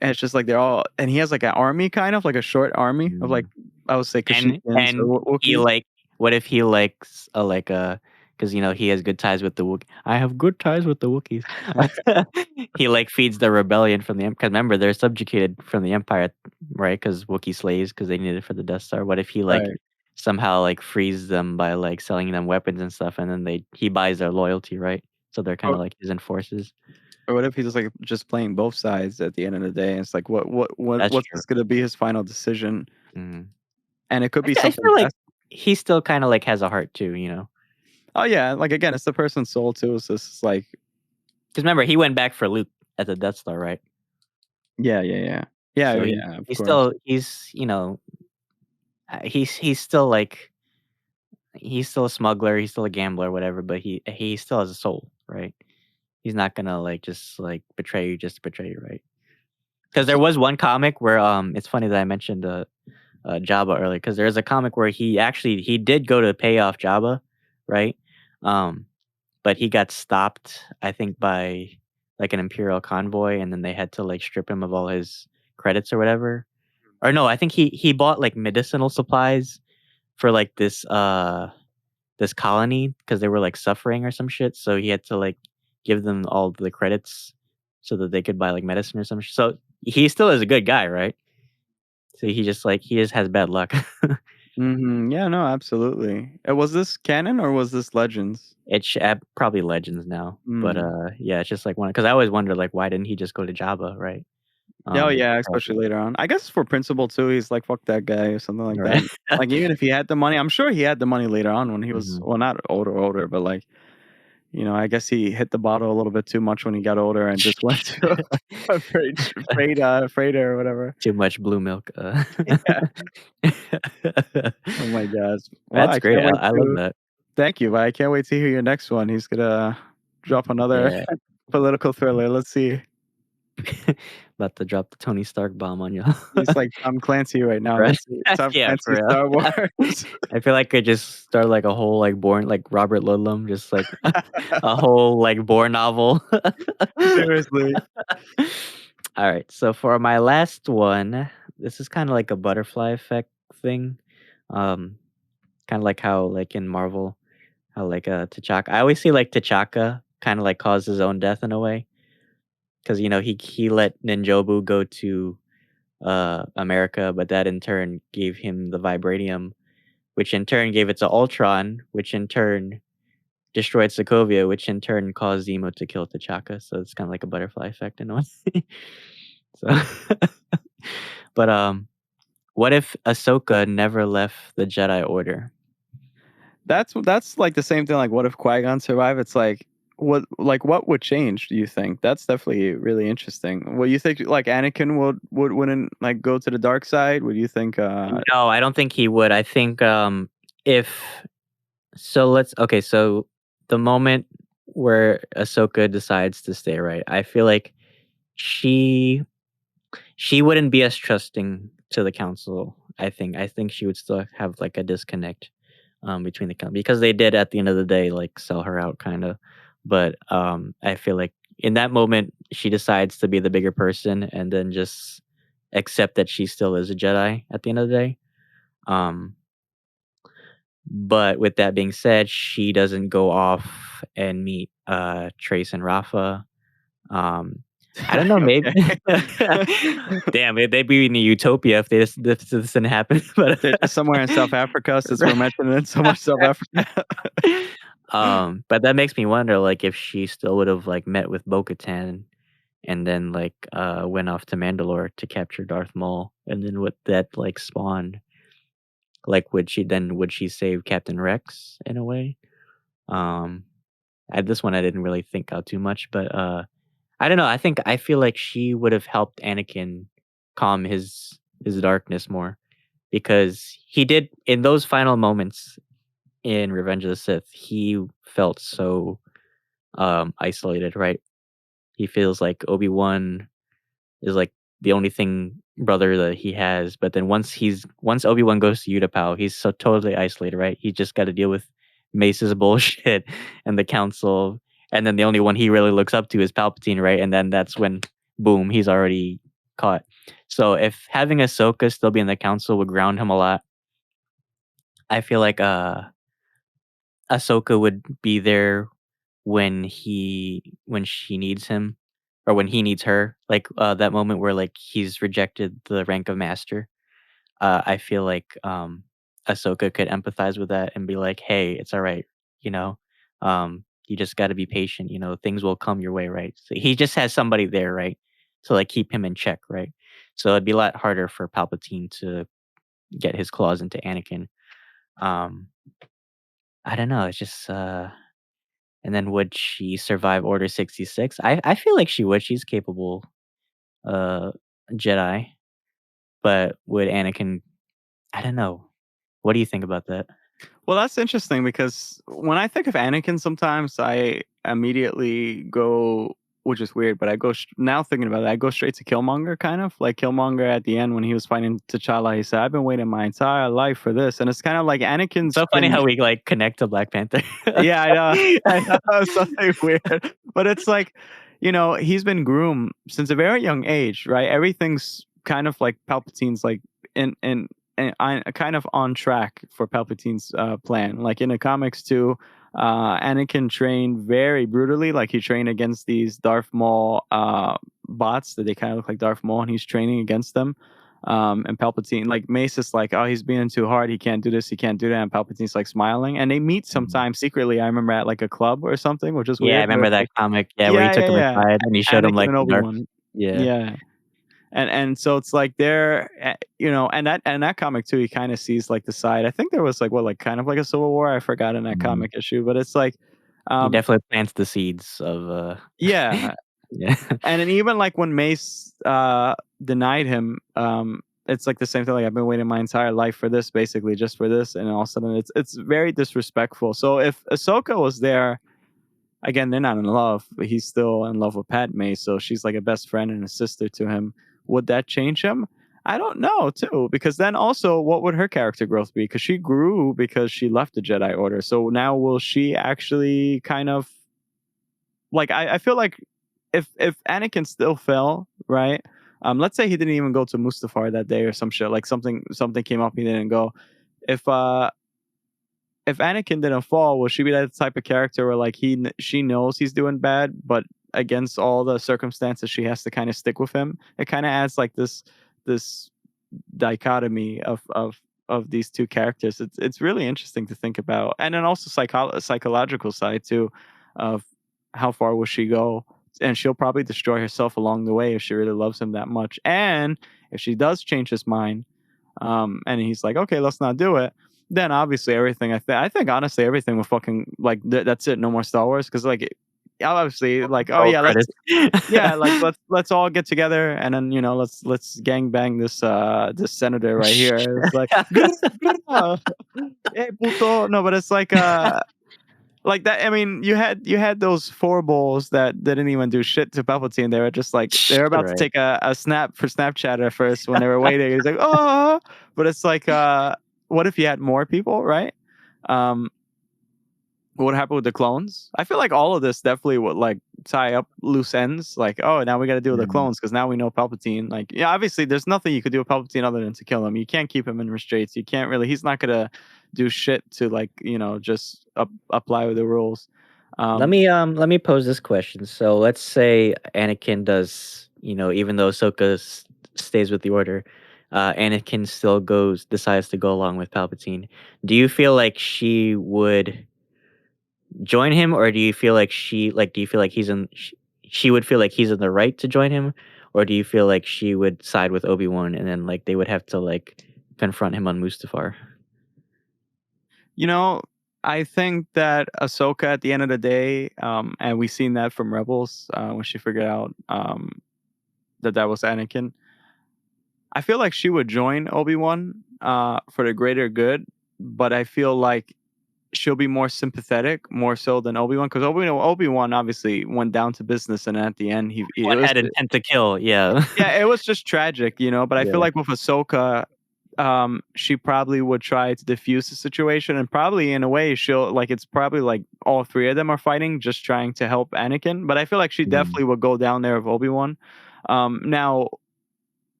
and it's just like they're all and he has like an army kind of like a short army of like mhm. I would say And Kashyyykians or he, Wookiees. like what if he likes, like, 'cause, he has good ties with the Wook I have good ties with the Wookiees. He, like, feeds the rebellion from the 'cause remember, they're subjugated from the Empire, right? Because Wookiee slaves, because they need it for the Death Star. What if he, like, Right. somehow, like, frees them by, like, selling them weapons and stuff, and then he buys their loyalty, right? So they're kinda Or, like his enforcers. or what if he's like just playing both sides at the end of the day? It's like That's what's true. this gonna be his final decision? Mhm. And it could be I something feel like drastic. he still kinda, like, has a heart too, you know? Oh yeah, like again, it's the person's soul too. It's just like 'Cause remember, he went back for Luke at the Death Star, right? yeah, yeah, yeah. Yeah, So yeah, of he's course. still he's still, like he's still a smuggler, he's still a gambler, whatever, but he still has a soul, right? He's not gonna like just like betray you just to betray you, right? Because there So was one comic where it's funny that I mentioned Jabba earlier because there's a comic where he did go to pay off Jabba, right? Um, but he got stopped, I think, by like an Imperial convoy, and then they had to like strip him of all his credits or whatever. Or no, I think he bought like medicinal supplies for like this colony because they were like suffering or some shit. So he had to like give them all the credits so that they could buy like medicine or some shit. So he still is a good guy, right? So he just has bad luck. yeah, no, absolutely. Was this canon or was this Legends? It's probably Legends now, but Mm. yeah, it's just like one because I always wonder like why didn't he just go to Jabba, right? Oh, With yeah, the especially character, later on. I guess for principle too, he's like, "Fuck that guy," or something like that. right? Like, even if he had the money, I'm sure he had the money later on when he was, hmm well, not older, but like, I guess he hit the bottle a little bit too much when he got older and just went to a freighter or whatever. Too much blue milk. Yeah. Oh my gosh. Well, That's I great. can't wait I love to that. thank you, but I can't wait to hear your next one. He's gonna drop another Yeah. political thriller. Let's see. About to drop the Tony Stark bomb on you. He's like Tom Clancy right now. Right? Let's see. Tom Yeah, Clancy for real. Star Wars. I feel like I just start like a whole like Bourne like Robert Ludlum, just like a whole like Bourne novel. Seriously. Alright, so for my last one, this is kinda like a butterfly effect thing. Um, Kinda like how like in Marvel, how like, T'Chaka I always see like T'Chaka kinda like caused his own death in a way, because he let Ninjago go to, America, but that in turn gave him the vibranium, which in turn gave it to Ultron, which in turn destroyed Sokovia, which in turn caused Zemo to kill T'Chaka, so it's kinda like a butterfly effect in a way. So but, what if Ahsoka never left the Jedi Order? That's like the same thing. Like, what if Qui-Gon survived? It's what would change? Do you think? That's definitely really interesting. Well, you think like Anakin wouldn't like go to the dark side? Would you think? No, I don't think he would. I think, if so let's okay, so the moment where Ahsoka decides to stay, right, I feel like she she wouldn't be as trusting to the council, I think. I think she would still have, like, a disconnect, between the because they did at the end of the day, like, sell her out kinda, but, I feel like in that moment, she decides to be the bigger person and then just accept that she still is a Jedi at the end of the day, um but with that being said, she doesn't go off and meet, Trace and Rafa. Um, I don't know, maybe Okay. damn, they'd be in a utopia if this didn't happen, but They're just somewhere in South Africa since we're right. mentioning it so much. South Africa. But that makes me wonder, like, if she still would've, like, met with Bo-Katan and then, like, went off to Mandalore to capture Darth Maul, and then what that, like, spawned. Like, would she save Captain Rex in a way? Um, this one I didn't really think out too much, but, I don't know, I feel like she would've helped Anakin calm his darkness more because he did in those final moments in Revenge of the Sith, he felt so, isolated, right? He feels like Obi-Wan is, like, the only brother that he has, but then once Obi-Wan goes to Utapau, he's so totally isolated, right? He just gotta deal with Mace's bullshit and the council, and then the only one he really looks up to is Palpatine, right? And then that's when, boom, he's already caught. So if having Ahsoka still be in the council would ground him a lot, I feel like, Ahsoka would be there when she needs him or when he needs her, like, that moment where, like, he's rejected the rank of master. I feel like, Ahsoka could empathize with that and be like, "Hey, it's alright, you know? You just gotta be patient, things will come your way," right? So he just has somebody there, right, to, like, keep him in check, right? So it'd be a lot harder for Palpatine to get his claws into Anakin. Um, I don't know, it's just, and then would she survive Order 66? I feel like she would, she's capable, uh, Jedi, but would Anakin I don't know. What do you think about that? Well, that's interesting because when I think of Anakin, sometimes immediately go, which is weird, but I go now thinking about it, I go straight to Killmonger, kind of like Killmonger at the end when he was fighting T'Challa. He said, "I've been waiting my entire life for this," and it's kind of like It's Anakin's so funny been. how we like connect to Black Panther. Yeah, I know. I know, something weird. But it's like, he's been groomed since a very young age, right? Everything's kind of like Palpatine's like in kind of on track for Palpatine's plan. Like in the comics too, Anakin trained very brutally. Like he trained against these Darth Maul bots that they kind of look like Darth Maul, and he's training against them. And Palpatine, like Mace is like, oh, he's being too hard. He can't do this. He can't do that. And Palpatine's like smiling, and they meet Mhm. sometime secretly. I remember at like a club or something, which is Yeah, I weird. But remember it's that like, comic, yeah, where he yeah, took yeah, him yeah. aside and he showed him, Anakin like, and the Obi dark. Wan. Yeah. Yeah, and so it's like they're, and that comic too. He kind of sees like the side. I think there was like what, like kind of like a civil war. I forgot in that Mhm. comic issue, but it's like, He um, definitely plants the seeds of, yeah. yeah. And then even like when Mace denied him, it's like the same thing. Like I've been waiting my entire life for this, basically just for this, and all of a sudden it's very disrespectful. So if Ahsoka was there, again, they're not in love, but he's still in love with Padme, so she's like a best friend and a sister to him. Would that change him? I don't know, too, because then also, what would her character growth be? Because she grew because she left the Jedi Order. So now will she actually kind of like? I feel like if Anakin still fell, right? Let's say he didn't even go to Mustafar that day or some shit. Like something came up, he didn't go. If uh if Anakin didn't fall, will she be that type of character where like she knows he's doing bad, but against all the circumstances, she has to kind of stick with him? It kind of adds like this dichotomy of these two characters. It's really interesting to think about, and then also psychological side too, of how far will she go, and she'll probably destroy herself along the way if she really loves him that much, and if she does change his mind, and he's like, okay, let's not do it. Then obviously everything, I think honestly everything will fucking like that's it. No more Star Wars, because like obviously like, oh Roll yeah, let's, credits. yeah, like let's all get together, and then let's gang bang this senator right here. It's like, hey puto. No, but it's like that. I mean, you had those four bulls that didn't even do shit to Palpatine. They were just like they're about to Right. take a snap for Snapchat at first when they were waiting. He's like, oh, but it's like, what if you had more people, right? Um, what happened with the clones? I feel like all of this definitely would like tie up loose ends. Like, oh, now we got to deal with the Mhm. clones because now we know Palpatine. Like, yeah, obviously, there's nothing you could do with Palpatine other than to kill him. You can't keep him in restraints. You can't really. He's not gonna do shit to like just apply with the rules. Um, Let me pose this question. So let's say Anakin does, even though Ahsoka stays with the Order, Anakin still decides to go along with Palpatine. Do you feel like she would join him, or do you feel like she would feel like he's in the right to join him, or do you feel like she would side with Obi-Wan and then like they would have to like confront him on Mustafar? you know, I think that Ahsoka at the end of the day, and we've seen that from Rebels when she figured out that was Anakin. I feel like she would join Obi-Wan for the greater good, but I feel like she'll be more sympathetic, more so than Obi-Wan, because Obi-Wan obviously went down to business, and at the end, it One was, had intent to kill, yeah. yeah, it was just tragic, But I feel Yeah. like with Ahsoka, she probably would try to diffuse the situation, and probably in a way she'll like it's probably like all three of them are fighting, just trying to help Anakin. But I feel like she Mm, definitely would go down there with Obi-Wan. Now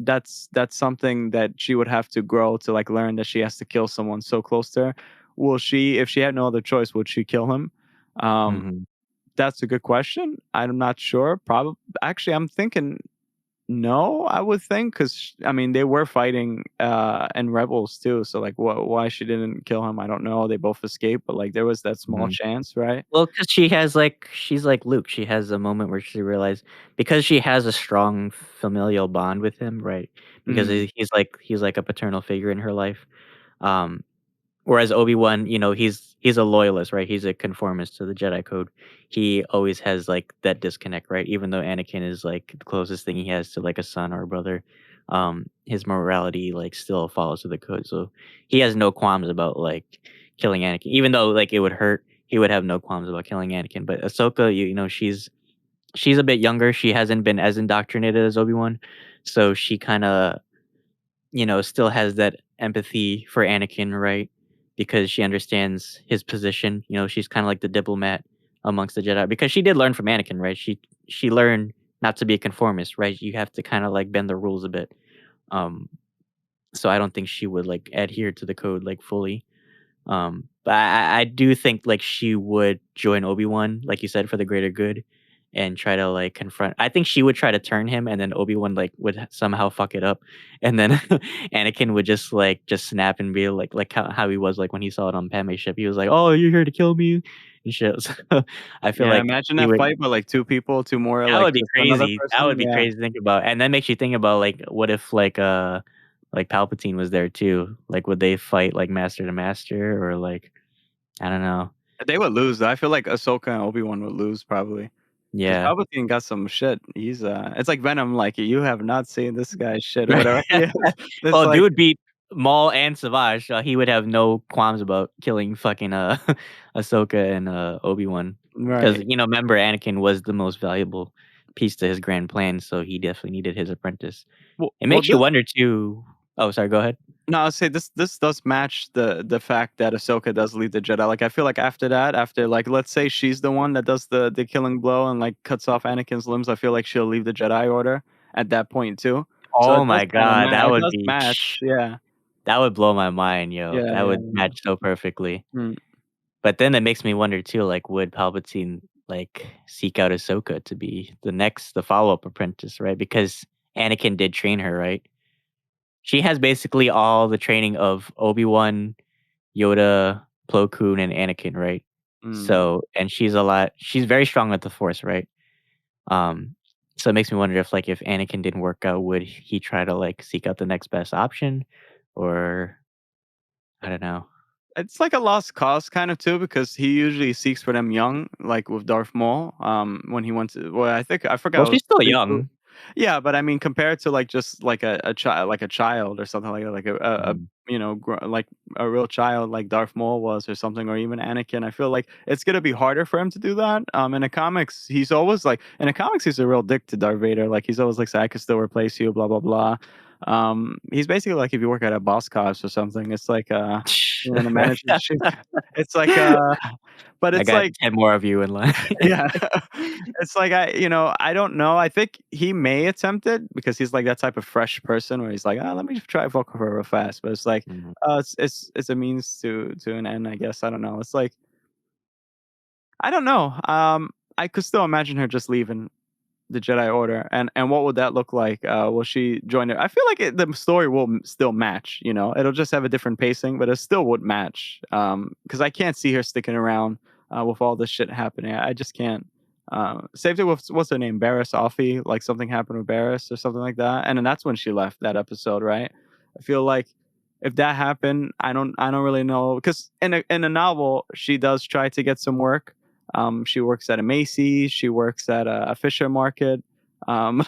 that's something that she would have to grow to like learn that she has to kill someone so close to her. Will she, if she had no other choice, would she kill him? Um, mhm. that's a good question. I'm not sure. Probably, actually, I'm thinking no. I would think because I mean they were fighting and rebels too. So like, why she didn't kill him? I don't know. They both escaped, but like there was that small Mhm. chance, right? Well, because she's like Luke. She has a moment where she realized because she has a strong familial bond with him, right? Because Mm, he's like a paternal figure in her life. Um, Whereas Obi-Wan, he's a loyalist, right? He's a conformist to the Jedi code. He always has like that disconnect, right? Even though Anakin is like the closest thing he has to like a son or a brother, his morality like still follows to the code. So he has no qualms about like killing Anakin, even though like it would hurt. he would have no qualms about killing Anakin. But Ahsoka, you know, she's a bit younger. She hasn't been as indoctrinated as Obi-Wan, so she kind of, you know, still has that empathy for Anakin, right? Because she understands his position. You know, she's kind of like the diplomat amongst the Jedi because she did learn from Anakin, right? She learned not to be a conformist, right? You have to kind of like bend the rules a bit. Um, so I don't think she would like adhere to the code like fully. But I do think like she would join Obi-Wan, like you said, for the greater good and try to like confront. I think she would try to turn him and then Obi-Wan like would somehow fuck it up. And then Anakin would just snap and be like how he was like when he saw it on Padme's ship. He was like, "Oh, you're here to kill me." And shit. So I feel Yeah, like imagine he that would fight with like two people, two more, that like would be just another crazy. That person. would be Yeah. crazy to think about. And that makes you think about like what if like Palpatine was there too? Like would they fight like master to master or like I don't know. They would lose. I feel like Ahsoka and Obi-Wan would lose probably. 'Cause Yeah. Palpatine got some shit. He's, it's like Venom, like, "You have not seen this guy's shit," or whatever. Yeah. It's Well, like dude beat Maul and Savage, so he would have no qualms about killing fucking, Ahsoka and, Obi-Wan. Because right. you know, remember Anakin was the most valuable piece to his grand plan, so he definitely needed his apprentice. It Well, makes you this wonder too. Oh, sorry, go ahead. no, I'll say this does match the fact that Ahsoka does lead the Jedi. Like, I feel like after that, after, like, let's say she's the one that does the killing blow and, like, cuts off Anakin's limbs, I feel like she'll leave the Jedi Order at that point too. So Oh my god, that it would does be match, yeah. that would blow my mind, yo. Yeah, That yeah, would yeah. match so perfectly. Mm. But then it makes me wonder too, like, would Palpatine like seek out Ahsoka to be the follow-up apprentice, right? Because Anakin did train her, right? She has basically all the training of Obi-Wan, Yoda, Plo Koon, and Anakin, right? Mm. So, and she's very strong with the Force, right? Um, so it makes me wonder if like if Anakin didn't work out, would he try to like seek out the next best option, or I don't know. It's like a lost cause kind of too, because he usually seeks for them young, like with Darth Maul. When he went to, well, I think I forgot Well, it was she's still prequel. young. Yeah, but I mean, compared to like just like a child or something like that, like a Mm. like a real child like Darth Maul was or something, or even Anakin, I feel like it's gonna be harder for him to do that. In the comics, he's always like in the comics, he's a real dick to Darth Vader. Like he's always like, "Say I could still replace you," blah blah blah. He's basically like if you work at a Boss Cops or something, it's like the manager. It's like but I it's got like 10 more of you in line. yeah. It's like I don't know. I think he may attempt it because he's like that type of fresh person where he's like, "Ah, let me just try fuck with her real fast." But it's like, Mhm. it's a means to an end, I guess. I don't know. It's like I don't know. I could still imagine her just leaving the Jedi Order, and what would that look like? Will she join it? I feel like the story will still match. It'll just have a different pacing, but it still would match. Because I can't see her sticking around with all this shit happening. I just can't. Same thing with what's her name, Barriss Offee. Like something happened with Barriss or something like that, and then that's when she left that episode, right? I feel like if that happened, I don't really know because in a novel she does try to get some work. She works at a Macy's. She works at a Fisher Market. Um,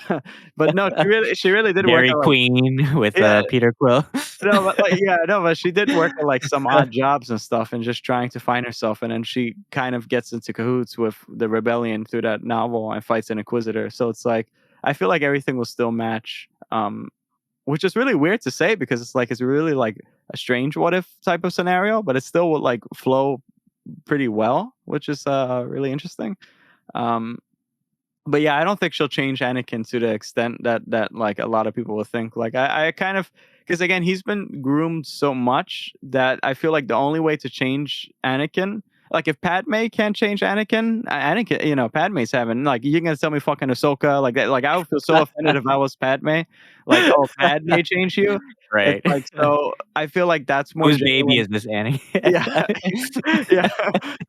but no, she really did work Dairy at like Queen with, yeah, Peter Quill. no, but like yeah, no, but she did work at like some odd jobs and stuff, and just trying to find herself. And then she kind of gets into cahoots with the rebellion through that novel and fights an Inquisitor. So it's like I feel like everything will still match. Which is really weird to say because it's like it's really like a strange what if type of scenario, but it still would like flow pretty well, which is really interesting. Um, but yeah, I don't think she'll change Anakin to the extent that like a lot of people will think. Like I kind of because again, he's been groomed so much that I feel like the only way to change Anakin, like if Padme can't change Anakin, Padme's having like you're gonna tell me fucking Ahsoka like that. Like I would feel so offended if I was Padme. Like, oh, Padme change you. It's Right. like so. I feel like that's more Whose baby genuine. is this, Annie? Yeah. Yeah.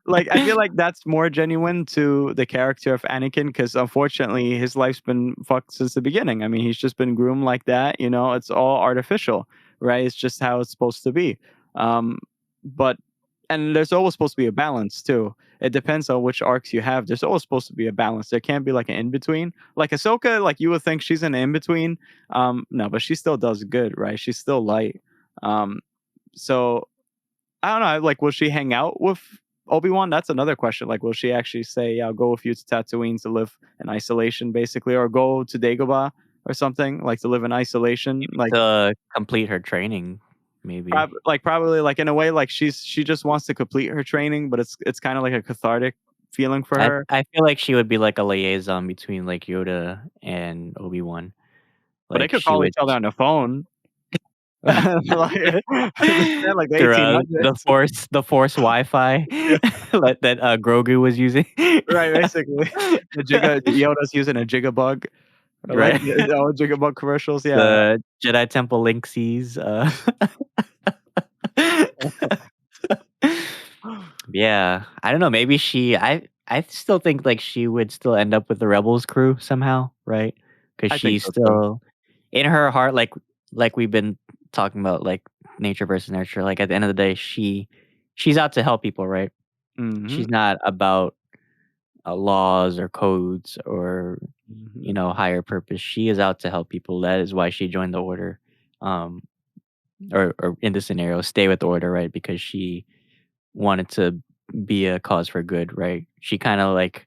Like, I feel like that's more genuine to the character of Anakin because unfortunately his life's been fucked since the beginning. I mean, he's just been groomed like that, it's all artificial, right? It's just how it's supposed to be. Um, but and there's always supposed to be a balance too. It depends on which arcs you have. There's always supposed to be a balance. There can't be like an in between. Like Ahsoka, like you would think she's an in between. No, but she still does good, right? She's still light. So I don't know. Like, will she hang out with? Obi-Wan, that's another question. Like, will she actually say, "Yeah, I'll go with you to Tatooine to live in isolation," basically, or go to Dagobah or something, like to live in isolation? Like, To complete her training, maybe. probably like in a way, like she just wants to complete her training, but it's kind of like a cathartic feeling for her. I feel like she would be like a liaison between, like, Yoda and Obi-Wan. But they Like, could she call would each other on the phone, like understand, like the through the 1800s. Force Wi-Fi Yeah, that, Grogu was using. right. Basically, Yoda's using a Jigabug, like Right. the old Jigabug commercials. Yeah. The Jedi Temple Linksies, Yeah, I don't know, maybe I still think, like, she would still end up with the Rebels crew somehow, right? Because I think she's so too. still in her heart, like we've been talking about, like, nature versus nurture, like, at the end of the day, she's out to help people, right? Mhm. She's not about, laws or codes or, Mhm. higher purpose. She is out to help people. That is why she joined the Order, um, or in this scenario, stay with the Order, right? Because she wanted to be a cause for good, right? She kinda, like,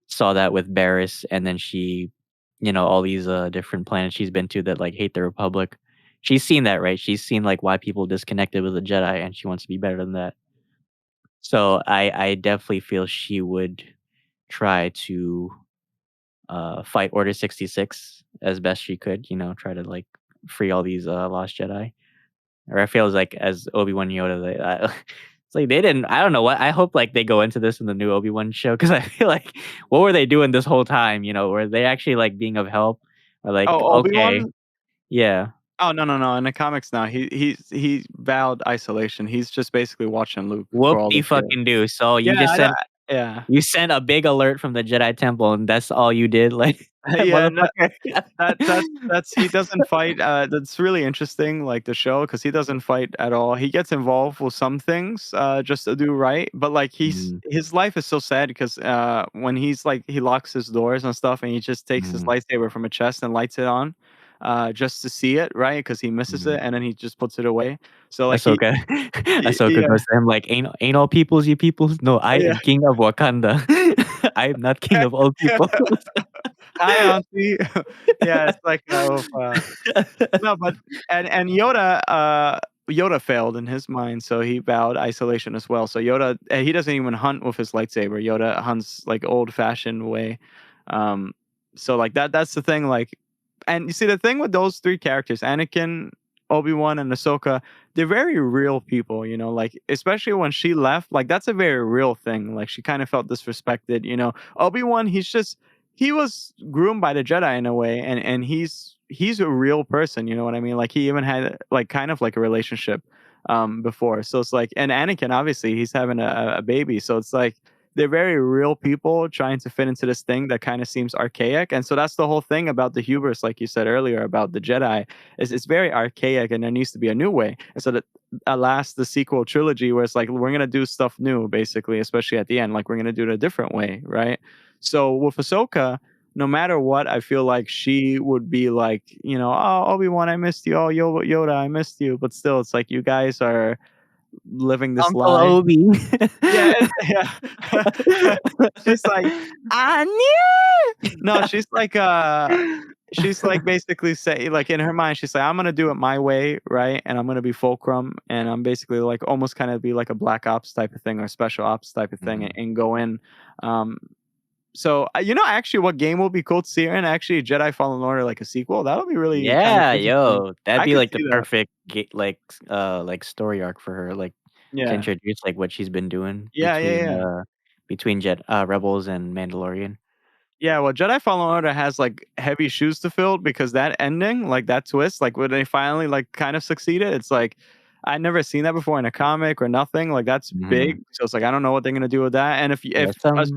saw that with Barriss, and then she all these, different planets she's been to that, like, hate the Republic. She's seen that, right? She's seen, like, why people disconnected with the Jedi, and she wants to be better than that. So, I definitely feel she would try to, fight Order 66 as best she could, try to, like, free all these, lost Jedi. Or I feels like as Obi-Wan Yoda, it's like they didn't I don't know what I hope, like, they go into this in the new Obi-Wan show because I feel like, what were they doing this whole time, Were they actually, like, being of help? Or like, Oh, okay, Obi-Wan? yeah. Oh, no, no, no. In the comics now, he vowed isolation. He's just basically watching Luke for all this year. Whoop-de-fucking-do. So Yeah, I don't yeah. you sent a big alert from the Jedi Temple, and that's all you did? Like, Yeah, no, motherfucker. that's he doesn't fight, that's really interesting, like, the show, because he doesn't fight at all. He gets involved with some things, just to do right, but, like, Mm, his life is so sad because, when he's, like he locks his doors and stuff, and he just takes his mm, lightsaber from a chest and lights it on, just to see it, right? Because he misses mm. it, and then he just puts it away. So, like, Ahsoka Ahsoka yeah, goes to him like, "Ain't all peoples you peoples? No, I yeah. am king of Wakanda. I am not king of all people." Hi, auntie. Yeah, it's like, no, but and Yoda failed in his mind, so he vowed isolation as well. So Yoda, he doesn't even hunt with his lightsaber. Yoda hunts like old-fashioned way. Um, so like that's the thing. Like, and you see the thing with those three characters, Anakin, Obi-Wan, and Ahsoka, they're very real people. Like especially when she left, like that's a very real thing. Like she kind of felt disrespected. Obi-Wan, he was groomed by the Jedi in a way, and he's a real person. You know what I mean? Like he even had like kind of like a relationship before. So it's like, and Anakin obviously he's having a baby. So it's like they're very real people trying to fit into this thing that kind of seems archaic. And so that's the whole thing about the hubris, like you said earlier about the Jedi, is it's very archaic, and there needs to be a new way. And so that alas, the sequel trilogy, where it's like we're gonna do stuff new, basically, especially at the end, like we're gonna do it a different way, right? So with Ahsoka, no matter what, I feel like she would be like, oh, Obi-Wan, I missed you. Oh, Yoda, I missed you. But still, it's like you guys are living this Uncle lie. Obi. Yeah, yeah. She's like, I knew. no, she's like basically say like in her mind, she's like, I'm gonna do it my way, right? And I'm gonna be fulcrum, and I'm basically like almost kind of be like a black ops type of thing or special ops type of thing, and, Mhm. and go in. Um, So, actually, what game will be cool to see her in? Actually, Jedi Fallen Order, like a sequel. That'll be really kind of Yeah, interesting. yo, that'd I be could like the see that. perfect like story arc for her, like, to Yeah. introduce, like, what she's been doing Yeah, yeah, yeah. between Rebels and Mandalorian. Yeah, well, Jedi Fallen Order has like heavy shoes to fill because that ending, like that twist, like when they finally like kind of succeeded, it's like I'd never seen that before in a comic or nothing. Like that's Mhm. big. So it's like I don't know what they're gonna do with that. And Yeah, if us,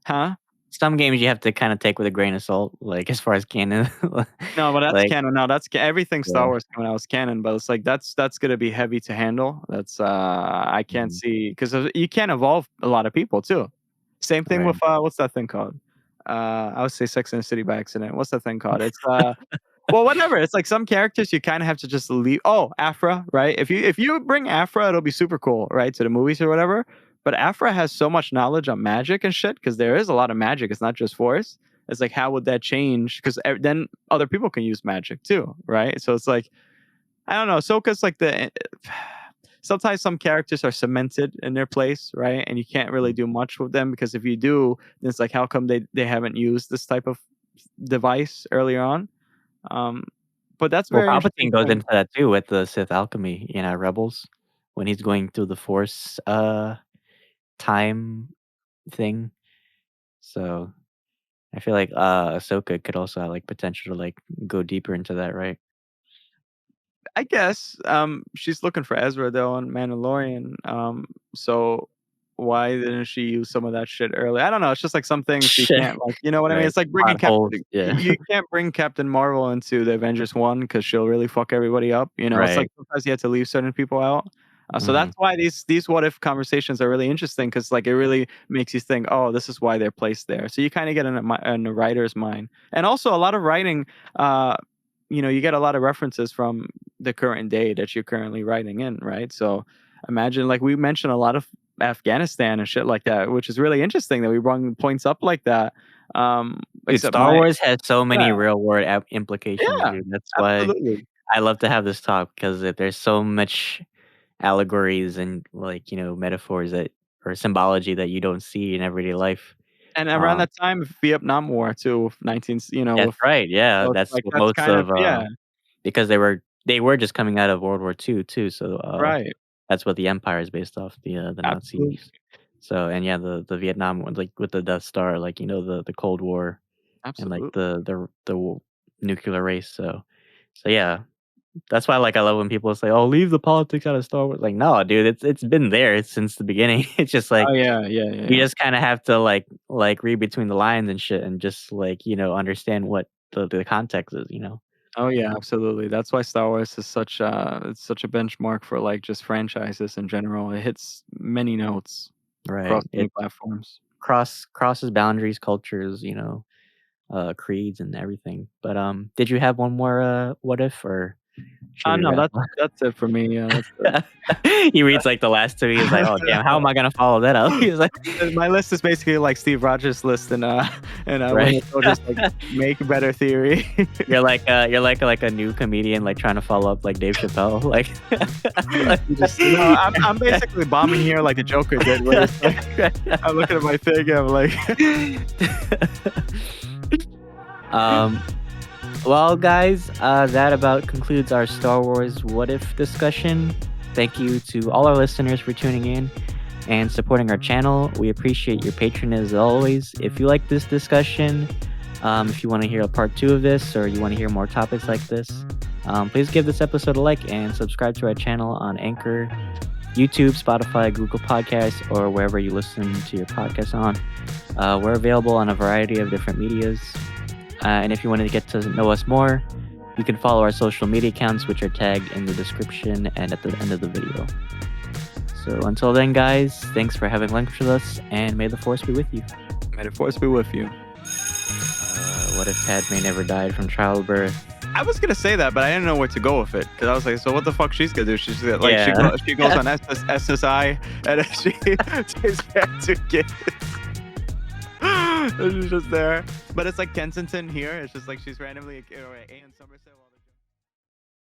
huh? some games you have to kinda take with a grain of salt, like, as far as canon. No, but that's Like, canon. No, everything Star yeah, Wars coming out is canon, but it's like that's gonna be heavy to handle. That's I can't mhm, see because you can't evolve a lot of people too. Same thing right. with what's that thing called? I would say Sex and the City by accident. What's that thing called? It's well, whatever. It's like some characters you kind of have to just leave. Oh, Afra, right? If you bring Afra, it'll be super cool, right? To the movies or whatever. But Afra has so much knowledge on magic and shit because there is a lot of magic. It's not just Force. It's like, how would that change? Because then other people can use magic too, right? So it's like, I don't know. Ahsoka's like sometimes some characters are cemented in their place, right? And you can't really do much with them because if you do, then it's like, how come they haven't used this type of device earlier on? Um, but that's a Well, very interesting Palpatine goes point. into that too with the Sith alchemy, Rebels, when he's going through the Force time thing. So I feel like Ahsoka could also have like potential to like go deeper into that, right? I guess she's looking for Ezra though on Mandalorian. So why didn't she use some of that shit early? I don't know. It's just like some things you can't like. You know what I mean? Right. It's like Plot bringing holes. Captain. Yeah. You can't bring Captain Marvel into the Avengers 1 because she'll really fuck everybody up. It's like Right. sometimes you have to leave certain people out. So Mhm. that's why these what if conversations are really interesting because like it really makes you think, oh, this is why they're placed there. So you kind of get in the writer's mind, and also a lot of writing. You get a lot of references from the current day that you're currently writing in, right? So imagine like we mentioned a lot of Afghanistan and shit like that, which is really interesting that we bring points up like that. Dude, Except Star my Wars has so yeah, many real world implications, yeah, dude. That's why absolutely. I love to have this talk because there's so much allegories and like, metaphors that or symbology that you don't see in everyday life. And around Um, that time, Vietnam War too, 19, that's with right. Yeah, so it's that's like what that's most kind of of yeah, because they were just coming out of World War II too, so right, that's what the empire is based off, the absolutely, Nazis. So and yeah, the Vietnam one, like with the Death Star, like the Cold War and like absolutely. the nuclear race. So yeah, that's why like I love when people say, "Oh, leave the politics out of Star Wars." Like, no, dude, it's been there since the beginning. It's just like Oh yeah, yeah, yeah, you yeah. just kind of have to like read between the lines and shit, and just like understand what the context is. Oh yeah, absolutely. That's why Star Wars is it's such a benchmark for like just franchises in general. It hits many notes across Right? many It platforms. crosses boundaries, cultures, creeds and everything. But did you have one more what if, or should we No, wrap that's it for me. Yeah, that's it. up? He reads like the last two. He's like, "Oh damn, how am I gonna follow that up?" He's like, My list is basically like Steve Rogers' list and right. Winter Soldier's like make better theory. You're like a new comedian like trying to follow up like Dave Chappelle like, You just I'm basically bombing here like the Joker did, where it's like I'm looking at my thing, I'm like um well guys, that about concludes our Star Wars what if discussion. Thank you to all our listeners for tuning in and supporting our channel. We appreciate your patronage as always. If you like this discussion, if you want to hear a part 2 of this or you want to hear more topics like this, please give this episode a like and subscribe to our channel on Anchor, YouTube, Spotify, Google Podcasts, or wherever you listen to your podcasts on. We're available on a variety of different medias. And if you want to get to know us more, you can follow our social media accounts, which are tagged in the description and at the end of the video. So until then, guys, thanks for having lunch with us, and may the Force be with you. may the force be with you. What if Padme never died from childbirth? I was gonna say that, but I didn't know where to go with it because I was like, so what the fuck she's gonna do? She's gonna, like Yeah. she goes on SSI and then she takes care of 2 kids. And she's just there, but it's like Kensington here. It's just like she's randomly in Somerset.